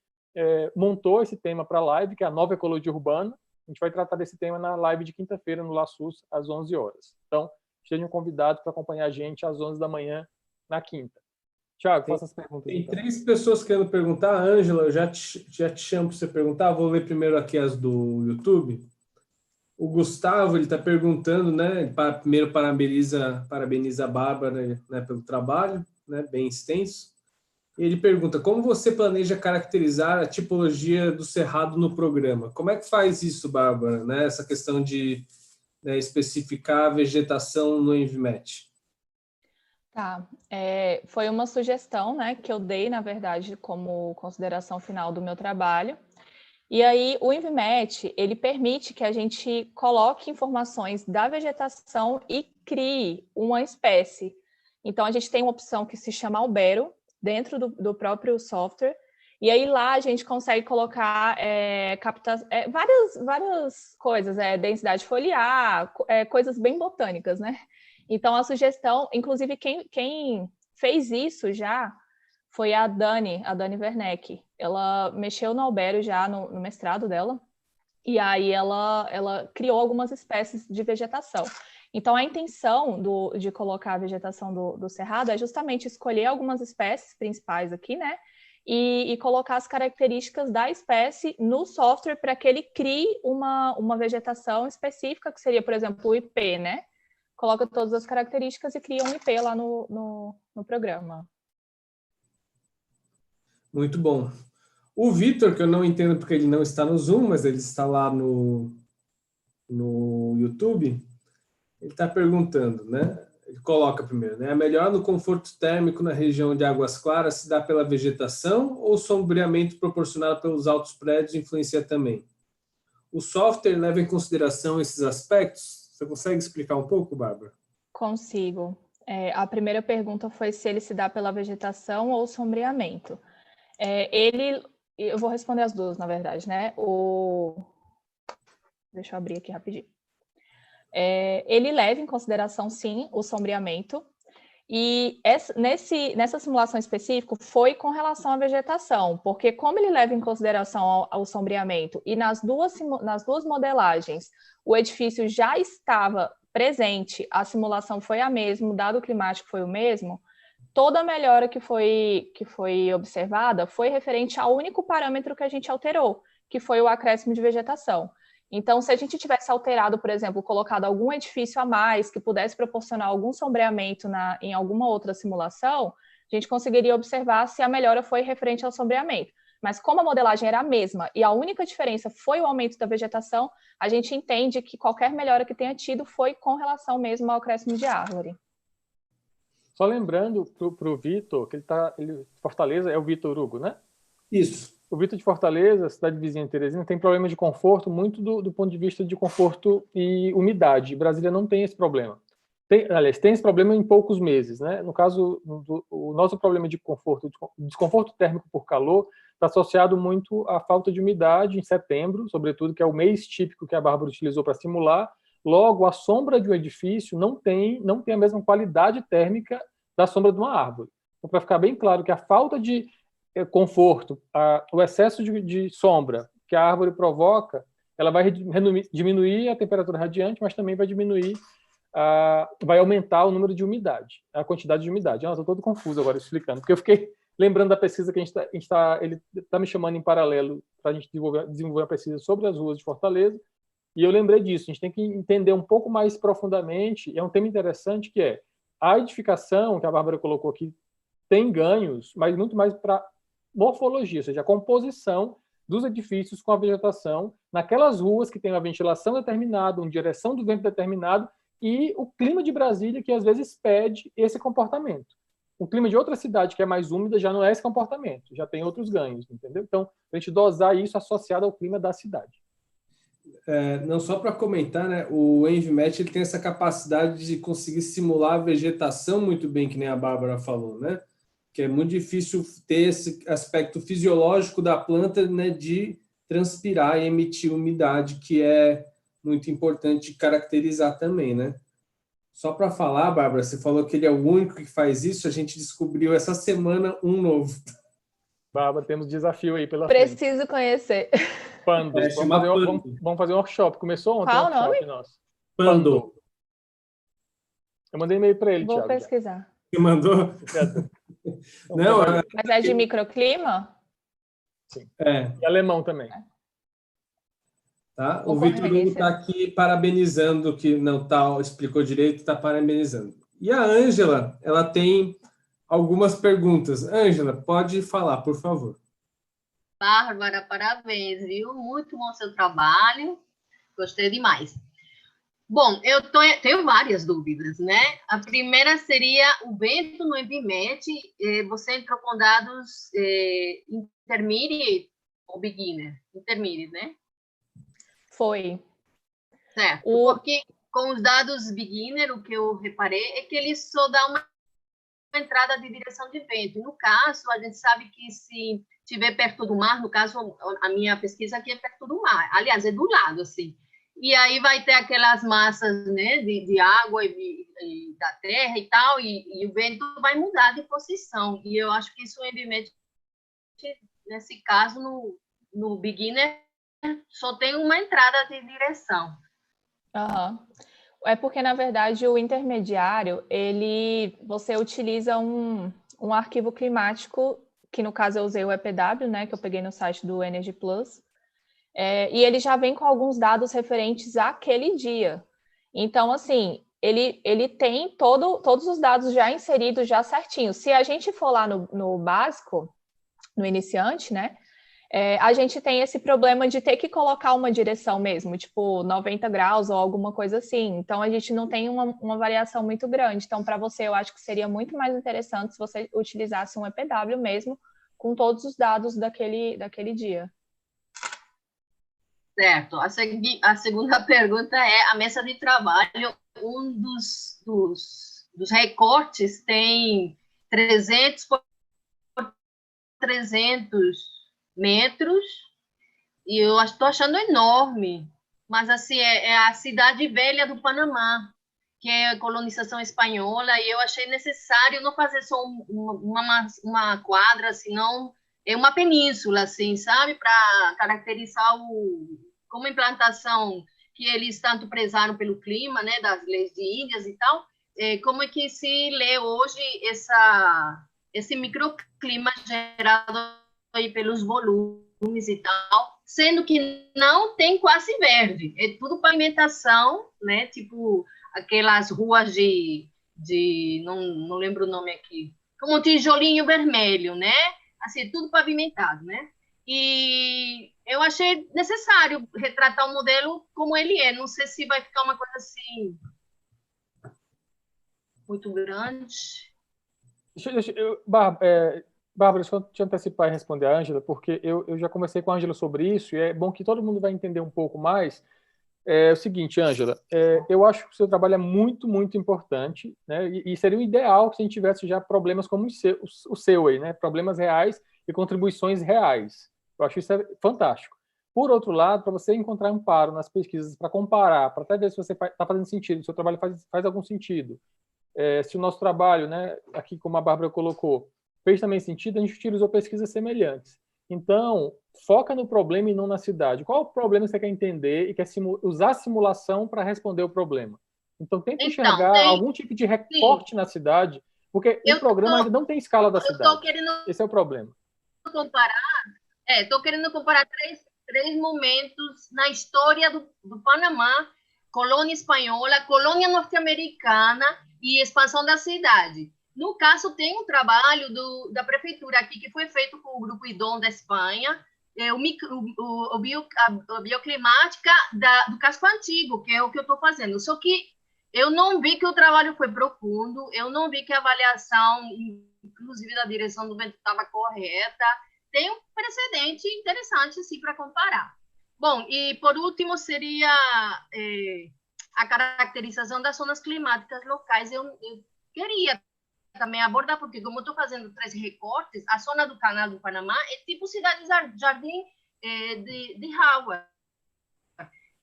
montou esse tema para a live, que é a nova ecologia urbana. A gente vai tratar desse tema na live de quinta-feira no LaSUS, às 11 horas. Então, estejam convidados para acompanhar a gente às 11 da manhã na quinta. Tiago, faça as perguntas. Tem então. 3 pessoas querendo perguntar. Ângela, eu já te chamo para você perguntar. Vou ler primeiro aqui as do YouTube. O Gustavo, ele está perguntando, né? Primeiro, parabeniza a Bárbara, né, pelo trabalho, né, bem extenso. Ele pergunta, como você planeja caracterizar a tipologia do cerrado no programa? Como é que faz isso, Bárbara, né? Essa questão de especificar a vegetação no Envimet? Tá, foi uma sugestão, né, que eu dei, na verdade, como consideração final do meu trabalho. E aí, o Envimet, ele permite que a gente coloque informações da vegetação e crie uma espécie. Então, a gente tem uma opção que se chama Albero, dentro do próprio software, e aí lá a gente consegue colocar várias coisas, densidade foliar, coisas bem botânicas, né? Então, a sugestão, inclusive, quem fez isso já foi a Dani Werneck. Ela mexeu no albério já no mestrado dela, e aí ela criou algumas espécies de vegetação. Então, a intenção de colocar a vegetação do cerrado é justamente escolher algumas espécies principais aqui, né? E colocar as características da espécie no software para que ele crie uma vegetação específica, que seria, por exemplo, o IP, né? Coloca todas as características e cria um IP lá no programa. Muito bom. O Vitor, que eu não entendo porque ele não está no Zoom, mas ele está lá no YouTube, ele está perguntando, né? Ele coloca primeiro, né? A melhora no conforto térmico na região de Águas Claras se dá pela vegetação ou o sombreamento proporcionado pelos altos prédios influencia também? O software leva em consideração esses aspectos? Você consegue explicar um pouco, Bárbara? Consigo. A primeira pergunta foi se ele se dá pela vegetação ou sombreamento. Eu vou responder as duas, na verdade, né? Deixa eu abrir aqui rapidinho. Ele leva em consideração, sim, o sombreamento. E nessa simulação específica foi com relação à vegetação, porque como ele leva em consideração ao sombreamento e nas duas modelagens o edifício já estava presente, a simulação foi a mesma, o dado climático foi o mesmo, toda a melhora que foi observada foi referente ao único parâmetro que a gente alterou, que foi o acréscimo de vegetação. Então, se a gente tivesse alterado, por exemplo, colocado algum edifício a mais que pudesse proporcionar algum sombreamento em alguma outra simulação, a gente conseguiria observar se a melhora foi referente ao sombreamento. Mas como a modelagem era a mesma e a única diferença foi o aumento da vegetação, a gente entende que qualquer melhora que tenha tido foi com relação mesmo ao acréscimo de árvore. Só lembrando para o Vitor, que Fortaleza é o Vitor Hugo, né? Isso. O Vitor de Fortaleza, cidade vizinha de Teresina, tem problema de conforto muito do ponto de vista de conforto e umidade. Brasília não tem esse problema. Aliás, tem esse problema em poucos meses, né? No caso, o nosso problema de conforto, desconforto térmico por calor, está associado muito à falta de umidade em setembro, sobretudo, que é o mês típico que a Bárbara utilizou para simular. Logo, a sombra de um edifício não tem a mesma qualidade térmica da sombra de uma árvore. Então, para ficar bem claro que a falta de conforto, o excesso de sombra que a árvore provoca, ela vai diminuir a temperatura radiante, mas também vai vai aumentar o número de umidade, a quantidade de umidade. Estou todo confuso agora explicando, porque eu fiquei lembrando da pesquisa que ele está me chamando em paralelo para a gente desenvolver uma pesquisa sobre as ruas de Fortaleza, e eu lembrei disso. A gente tem que entender um pouco mais profundamente, e é um tema interessante que é a edificação, que a Bárbara colocou aqui, tem ganhos, mas muito mais para morfologia, ou seja, a composição dos edifícios com a vegetação naquelas ruas que têm uma ventilação determinada, uma direção do vento determinado e o clima de Brasília que às vezes pede esse comportamento. O clima de outra cidade que é mais úmida já não é esse comportamento, já tem outros ganhos, entendeu? Então, a gente dosar isso associado ao clima da cidade. Não, só para comentar, né? O EnviMatch ele tem essa capacidade de conseguir simular a vegetação muito bem, que nem a Bárbara falou, né? Que é muito difícil ter esse aspecto fisiológico da planta, né, de transpirar e emitir umidade, que é muito importante caracterizar também, né? Só para falar, Bárbara, você falou que ele é o único que faz isso, a gente descobriu essa semana um novo. Bárbara, temos desafio aí pela frente. Preciso conhecer. Pando. Vamos fazer um workshop. Começou ontem o workshop nosso. Pando. Eu mandei e-mail para ele, Vou Thiago. pesquisar. Você mandou? Não, mas é de microclima? Sim. E alemão também. Tá? O Vitor Hugo está aqui parabenizando, que não tá, explicou direito, está parabenizando. E a Ângela, ela tem algumas perguntas. Ângela, pode falar, por favor. Bárbara, parabéns, viu? Muito bom seu trabalho, gostei demais. Bom, eu tenho várias dúvidas, né? A primeira seria o vento no EnviMatch. Você entrou com dados intermediate ou beginner? Intermediate, né? Foi. Certo, porque com os dados beginner, o que eu reparei é que ele só dá uma entrada de direção de vento. No caso, a gente sabe que se estiver perto do mar, no caso, a minha pesquisa aqui é perto do mar. Aliás, é do lado, assim. e aí vai ter aquelas massas, né, de água e da terra e tal, e o vento vai mudar de posição. E eu acho que isso evidentemente, nesse caso, no beginner, só tem uma entrada de direção. Uhum. É porque, na verdade, o intermediário, você utiliza um arquivo climático, que no caso eu usei o EPW, né, que eu peguei no site do Energy Plus, e ele já vem com alguns dados referentes àquele dia. Então, assim, ele tem todos os dados já inseridos, já certinhos. Se a gente for lá no básico, no iniciante, né, a gente tem esse problema de ter que colocar uma direção mesmo, tipo 90 graus ou alguma coisa assim. Então, a gente não tem uma variação muito grande. Então, para você, eu acho que seria muito mais interessante se você utilizasse um EPW mesmo, com todos os dados daquele dia. Certo. A segunda pergunta é a mesa de trabalho. Um dos recortes tem 300 por 300 metros, e eu estou achando enorme. Mas, assim, é a cidade velha do Panamá, que é a colonização espanhola, e eu achei necessário não fazer só uma quadra, senão é uma península, assim, sabe? Para caracterizar como implantação que eles tanto prezaram pelo clima, né, das leis de Índias e tal, como é que se lê hoje esse microclima gerado aí pelos volumes e tal, sendo que não tem quase verde, é tudo pavimentação, né, tipo aquelas ruas não lembro o nome aqui, como um tijolinho vermelho, né, assim, tudo pavimentado, né, e eu achei necessário retratar o modelo como ele é. Não sei se vai ficar uma coisa assim muito grande. Bárbara, deixa eu te antecipar e responder a Ângela, porque eu já conversei com a Ângela sobre isso, e é bom que todo mundo vai entender um pouco mais. É o seguinte, Ângela, eu acho que o seu trabalho é muito, muito importante, né? E seria o ideal se a gente tivesse já problemas como o seu aí, né? Problemas reais e contribuições reais. Eu acho isso fantástico. Por outro lado, para você encontrar amparo nas pesquisas, para comparar, para até ver se você está fazendo sentido, se o seu trabalho faz algum sentido, se o nosso trabalho, né, aqui como a Bárbara colocou, fez também sentido, a gente utilizou pesquisas semelhantes. Então, foca no problema e não na cidade. Qual é o problema que você quer entender e quer usar a simulação para responder o problema? Então, tenta enxergar algum tipo de recorte na cidade, porque o programa ainda não tem escala da cidade. Esse é o problema. Estou querendo comparar três momentos na história do Panamá: colônia espanhola, colônia norte-americana e expansão da cidade. No caso, tem um trabalho da prefeitura aqui que foi feito com o Grupo IDOM da Espanha, a bioclimática do casco antigo, que é o que eu estou fazendo. Só que eu não vi que o trabalho foi profundo, eu não vi que a avaliação, inclusive da direção do vento, estava correta. Tem um precedente interessante assim, para comparar. Bom, e por último seria a caracterização das zonas climáticas locais. Eu queria também abordar, porque como eu estou fazendo 3 recortes, a zona do Canal do Panamá é tipo cidade-jardim de Howard.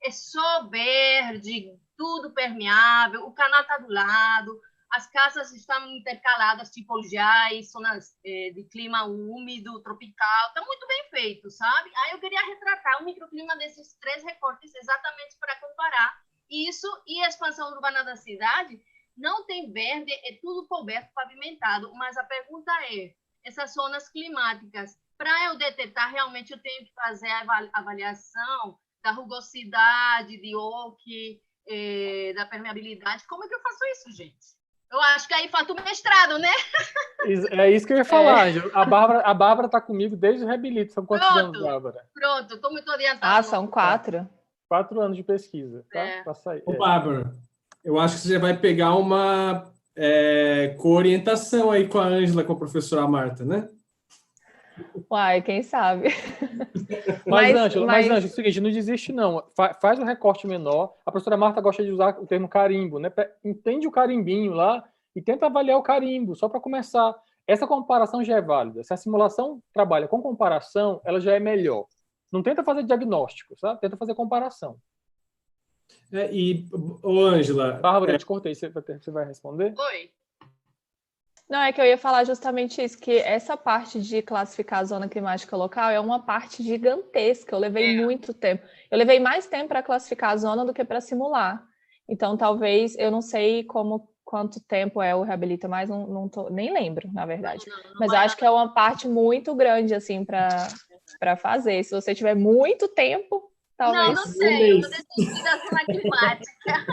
É só verde, tudo permeável, o canal está do lado, as casas estão intercaladas, tipologiais, zonas de clima úmido, tropical, está muito bem feito, sabe? Aí eu queria retratar o microclima desses 3 recortes exatamente para comparar isso e a expansão urbana da cidade. Não tem verde, é tudo coberto, pavimentado, mas a pergunta é, essas zonas climáticas, para eu detectar, realmente eu tenho que fazer a avaliação da rugosidade, de oque, da permeabilidade. Como é que eu faço isso, gente? Eu acho que aí falta o mestrado, né? É isso que eu ia falar, Ângela. A Bárbara está comigo desde o Reabilito. São quantos anos, Bárbara? Pronto, estou muito orientada. São 4. 4 anos de pesquisa, tá? Pra sair. Bárbara, eu acho que você já vai pegar uma co-orientação aí com a Ângela, com a professora Marta, né? Uai, quem sabe? Mas Ângela, é o seguinte, não desiste não. Faz um recorte menor. A professora Marta gosta de usar o termo carimbo, né? Entende o carimbinho lá e tenta avaliar o carimbo, só para começar. Essa comparação já é válida. Se a simulação trabalha com comparação, ela já é melhor. Não tenta fazer diagnóstico, sabe? Tenta fazer comparação. Ô, Ângela... Bárbara, eu te cortei, você vai responder? Oi. Não, é que eu ia falar justamente isso, que essa parte de classificar a zona climática local é uma parte gigantesca. Eu levei muito tempo. Eu levei mais tempo para classificar a zona do que para simular. Então, talvez, eu não sei quanto tempo é o Reabilita, mas nem lembro, na verdade. Mas eu acho que é uma parte muito grande, assim, para fazer. Se você tiver muito tempo, talvez... Não sei, eu vou desistir da zona climática.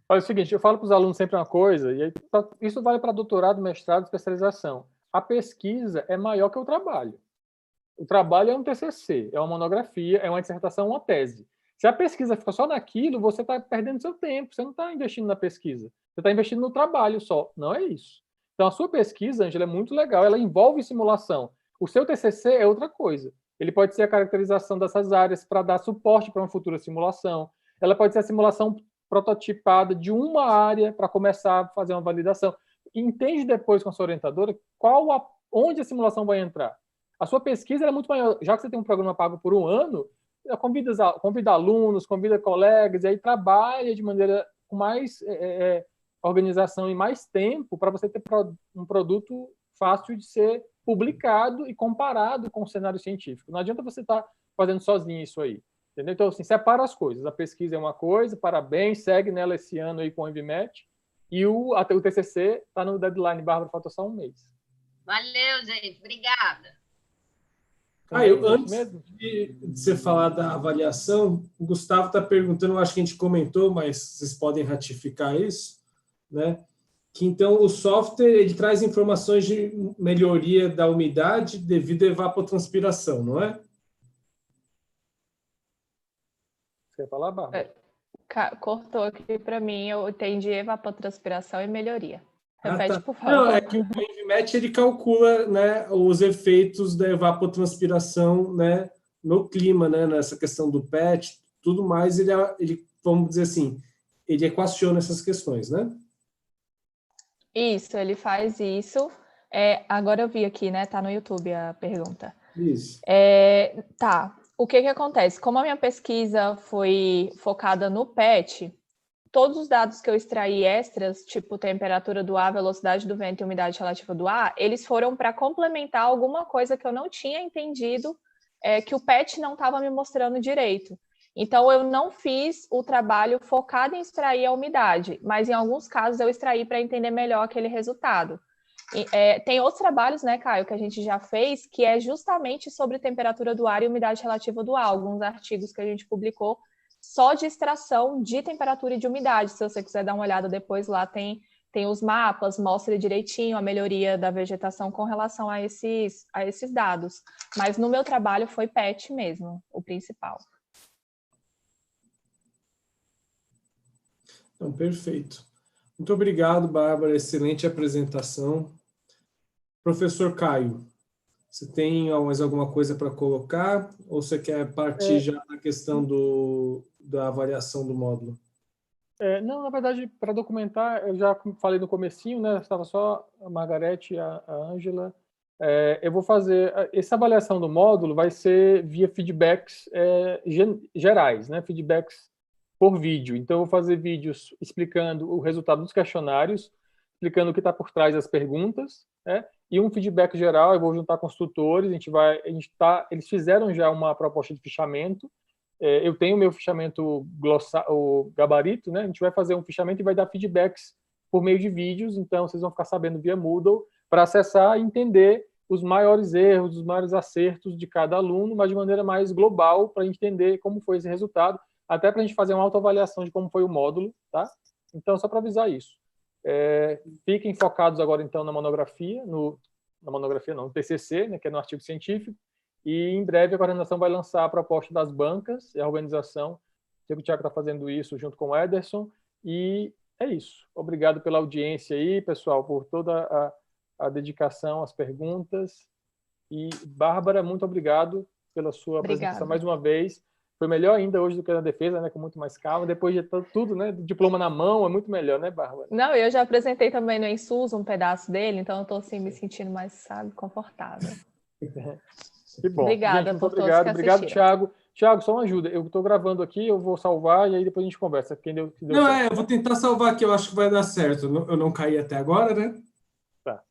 Olha, é o seguinte, eu falo para os alunos sempre uma coisa, e aí, isso vale para doutorado, mestrado, especialização. A pesquisa é maior que o trabalho. O trabalho é um TCC, é uma monografia, é uma dissertação, uma tese. Se a pesquisa fica só naquilo, você está perdendo seu tempo, você não está investindo na pesquisa, você está investindo no trabalho só. Não é isso. Então, a sua pesquisa, Ângela, é muito legal, ela envolve simulação. O seu TCC é outra coisa. Ele pode ser a caracterização dessas áreas para dar suporte para uma futura simulação. Ela pode ser a simulação prototipada de uma área para começar a fazer uma validação. Entende depois com a sua orientadora onde a simulação vai entrar. A sua pesquisa é muito maior. Já que você tem um programa pago por um ano, convida alunos, convida colegas, e aí trabalha de maneira com mais organização e mais tempo para você ter um produto fácil de ser publicado e comparado com o cenário científico. Não adianta você estar fazendo sozinho isso aí. Entendeu? Então, assim, separa as coisas. A pesquisa é uma coisa, parabéns, segue nela esse ano aí com o Envimet. E o TCC está no deadline, Bárbara, falta só um mês. Valeu, gente. Obrigada. Antes de você falar da avaliação, o Gustavo está perguntando, acho que a gente comentou, mas vocês podem ratificar isso, né? Que então o software ele traz informações de melhoria da umidade devido à evapotranspiração, não é? Você quer falar, Bárbara? Cortou aqui para mim, eu entendi evapotranspiração e melhoria. Repete, por favor. Não, é que o Envimet ele calcula, né, os efeitos da evapotranspiração, né, no clima, né, nessa questão do PET, tudo mais, ele vamos dizer assim, ele equaciona essas questões, né? Isso, ele faz isso. Agora eu vi aqui, né, tá no YouTube a pergunta. Isso. Tá. O que acontece? Como a minha pesquisa foi focada no PET, todos os dados que eu extraí extras, tipo temperatura do ar, velocidade do vento e umidade relativa do ar, eles foram para complementar alguma coisa que eu não tinha entendido, que o PET não estava me mostrando direito. Então, eu não fiz o trabalho focado em extrair a umidade, mas em alguns casos eu extraí para entender melhor aquele resultado. Tem outros trabalhos, né, Caio, que a gente já fez, que é justamente sobre temperatura do ar e umidade relativa do ar, alguns artigos que a gente publicou só de extração de temperatura e de umidade. Se você quiser dar uma olhada depois, lá tem os mapas, mostra direitinho a melhoria da vegetação com relação a esses dados. Mas no meu trabalho foi PET mesmo, o principal. Então, perfeito. Muito obrigado, Bárbara, excelente apresentação. Professor Caio, você tem mais alguma coisa para colocar ou você quer partir já da questão da avaliação do módulo? Não, na verdade, para documentar, eu já falei no comecinho, né? Estava só a Margarete e a Ângela. Eu vou fazer... Essa avaliação do módulo vai ser via feedbacks gerais, né? Feedbacks por vídeo. Então, eu vou fazer vídeos explicando o resultado dos questionários, explicando o que está por trás das perguntas, né? E um feedback geral, eu vou juntar com os tutores, eles fizeram já uma proposta de fichamento, eu tenho o meu fichamento o gabarito, né? A gente vai fazer um fichamento e vai dar feedbacks por meio de vídeos, então vocês vão ficar sabendo via Moodle para acessar e entender os maiores erros, os maiores acertos de cada aluno, mas de maneira mais global, para a gente entender como foi esse resultado, até para a gente fazer uma autoavaliação de como foi o módulo, tá? Então, só para avisar isso. Fiquem focados agora, então, na monografia, no TCC, né, que é no artigo científico, e em breve a coordenação vai lançar a proposta das bancas e a organização. O Tiago está fazendo isso junto com o Ederson, e é isso. Obrigado pela audiência aí, pessoal, por toda a dedicação, as perguntas, e Bárbara, muito obrigado pela sua apresentação mais uma vez. Foi melhor ainda hoje do que na defesa, né? Com muito mais calma. Depois de tudo, né? Diploma na mão, é muito melhor, né, Bárbara? Não, eu já apresentei também no Ensus um pedaço dele, então eu estou assim, me sentindo mais, sabe, confortável. Que bom. Obrigada gente, muito por todos obrigado. que Obrigado, assistiram. Thiago. Thiago, só uma ajuda. Eu estou gravando aqui, eu vou salvar e aí depois a gente conversa. Quem deu Não, certo. eu vou tentar salvar aqui, eu acho que vai dar certo. Eu não caí até agora, né? Tá. Tá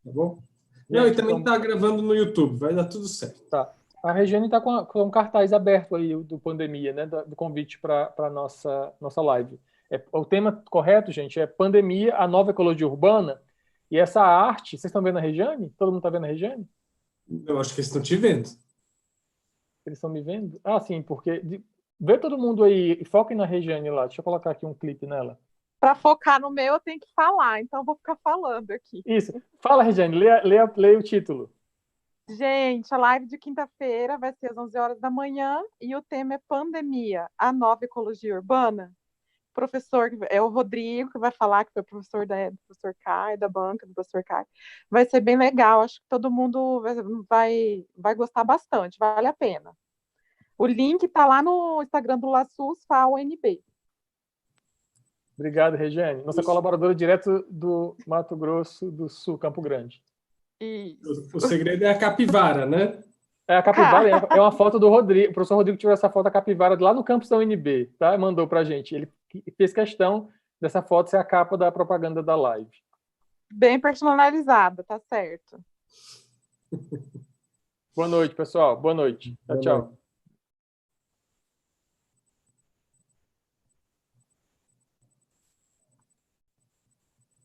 bom? Não, e Gente, também então, tá gravando no YouTube, vai dar tudo certo. tá. A Regiane está com um cartaz aberto aí do pandemia, né? Do convite para a nossa live. O tema correto, gente, é pandemia, a nova ecologia urbana. E essa arte, vocês estão vendo a Regiane? Todo mundo está vendo a Regiane? Eu acho que eles estão te vendo. Eles estão me vendo? Ah, sim, porque vê todo mundo aí e foquem na Regiane lá. Deixa eu colocar aqui um clipe nela. Para focar no meu, eu tenho que falar, então eu vou ficar falando aqui. Isso. Fala, Regiane, leia o título. Gente, a live de quinta-feira vai ser às 11 horas da manhã e o tema é pandemia, a nova ecologia urbana. O professor é o Rodrigo, que vai falar, que foi professor do professor Caio, da banca do professor Caio. Vai ser bem legal, acho que todo mundo vai gostar bastante, vale a pena. O link está lá no Instagram do LaSUS, FAUNB. Obrigado, Regiane. Nossa colaboradora direto do Mato Grosso do Sul, Campo Grande. O segredo é a capivara, né? É a capivara, é uma foto do Rodrigo. O professor Rodrigo tirou essa foto da capivara lá no campus da UNB, tá? Mandou pra gente. Ele fez questão dessa foto ser a capa da propaganda da live. Bem personalizada, tá certo. Boa noite, pessoal. Boa noite. Tchau, tchau.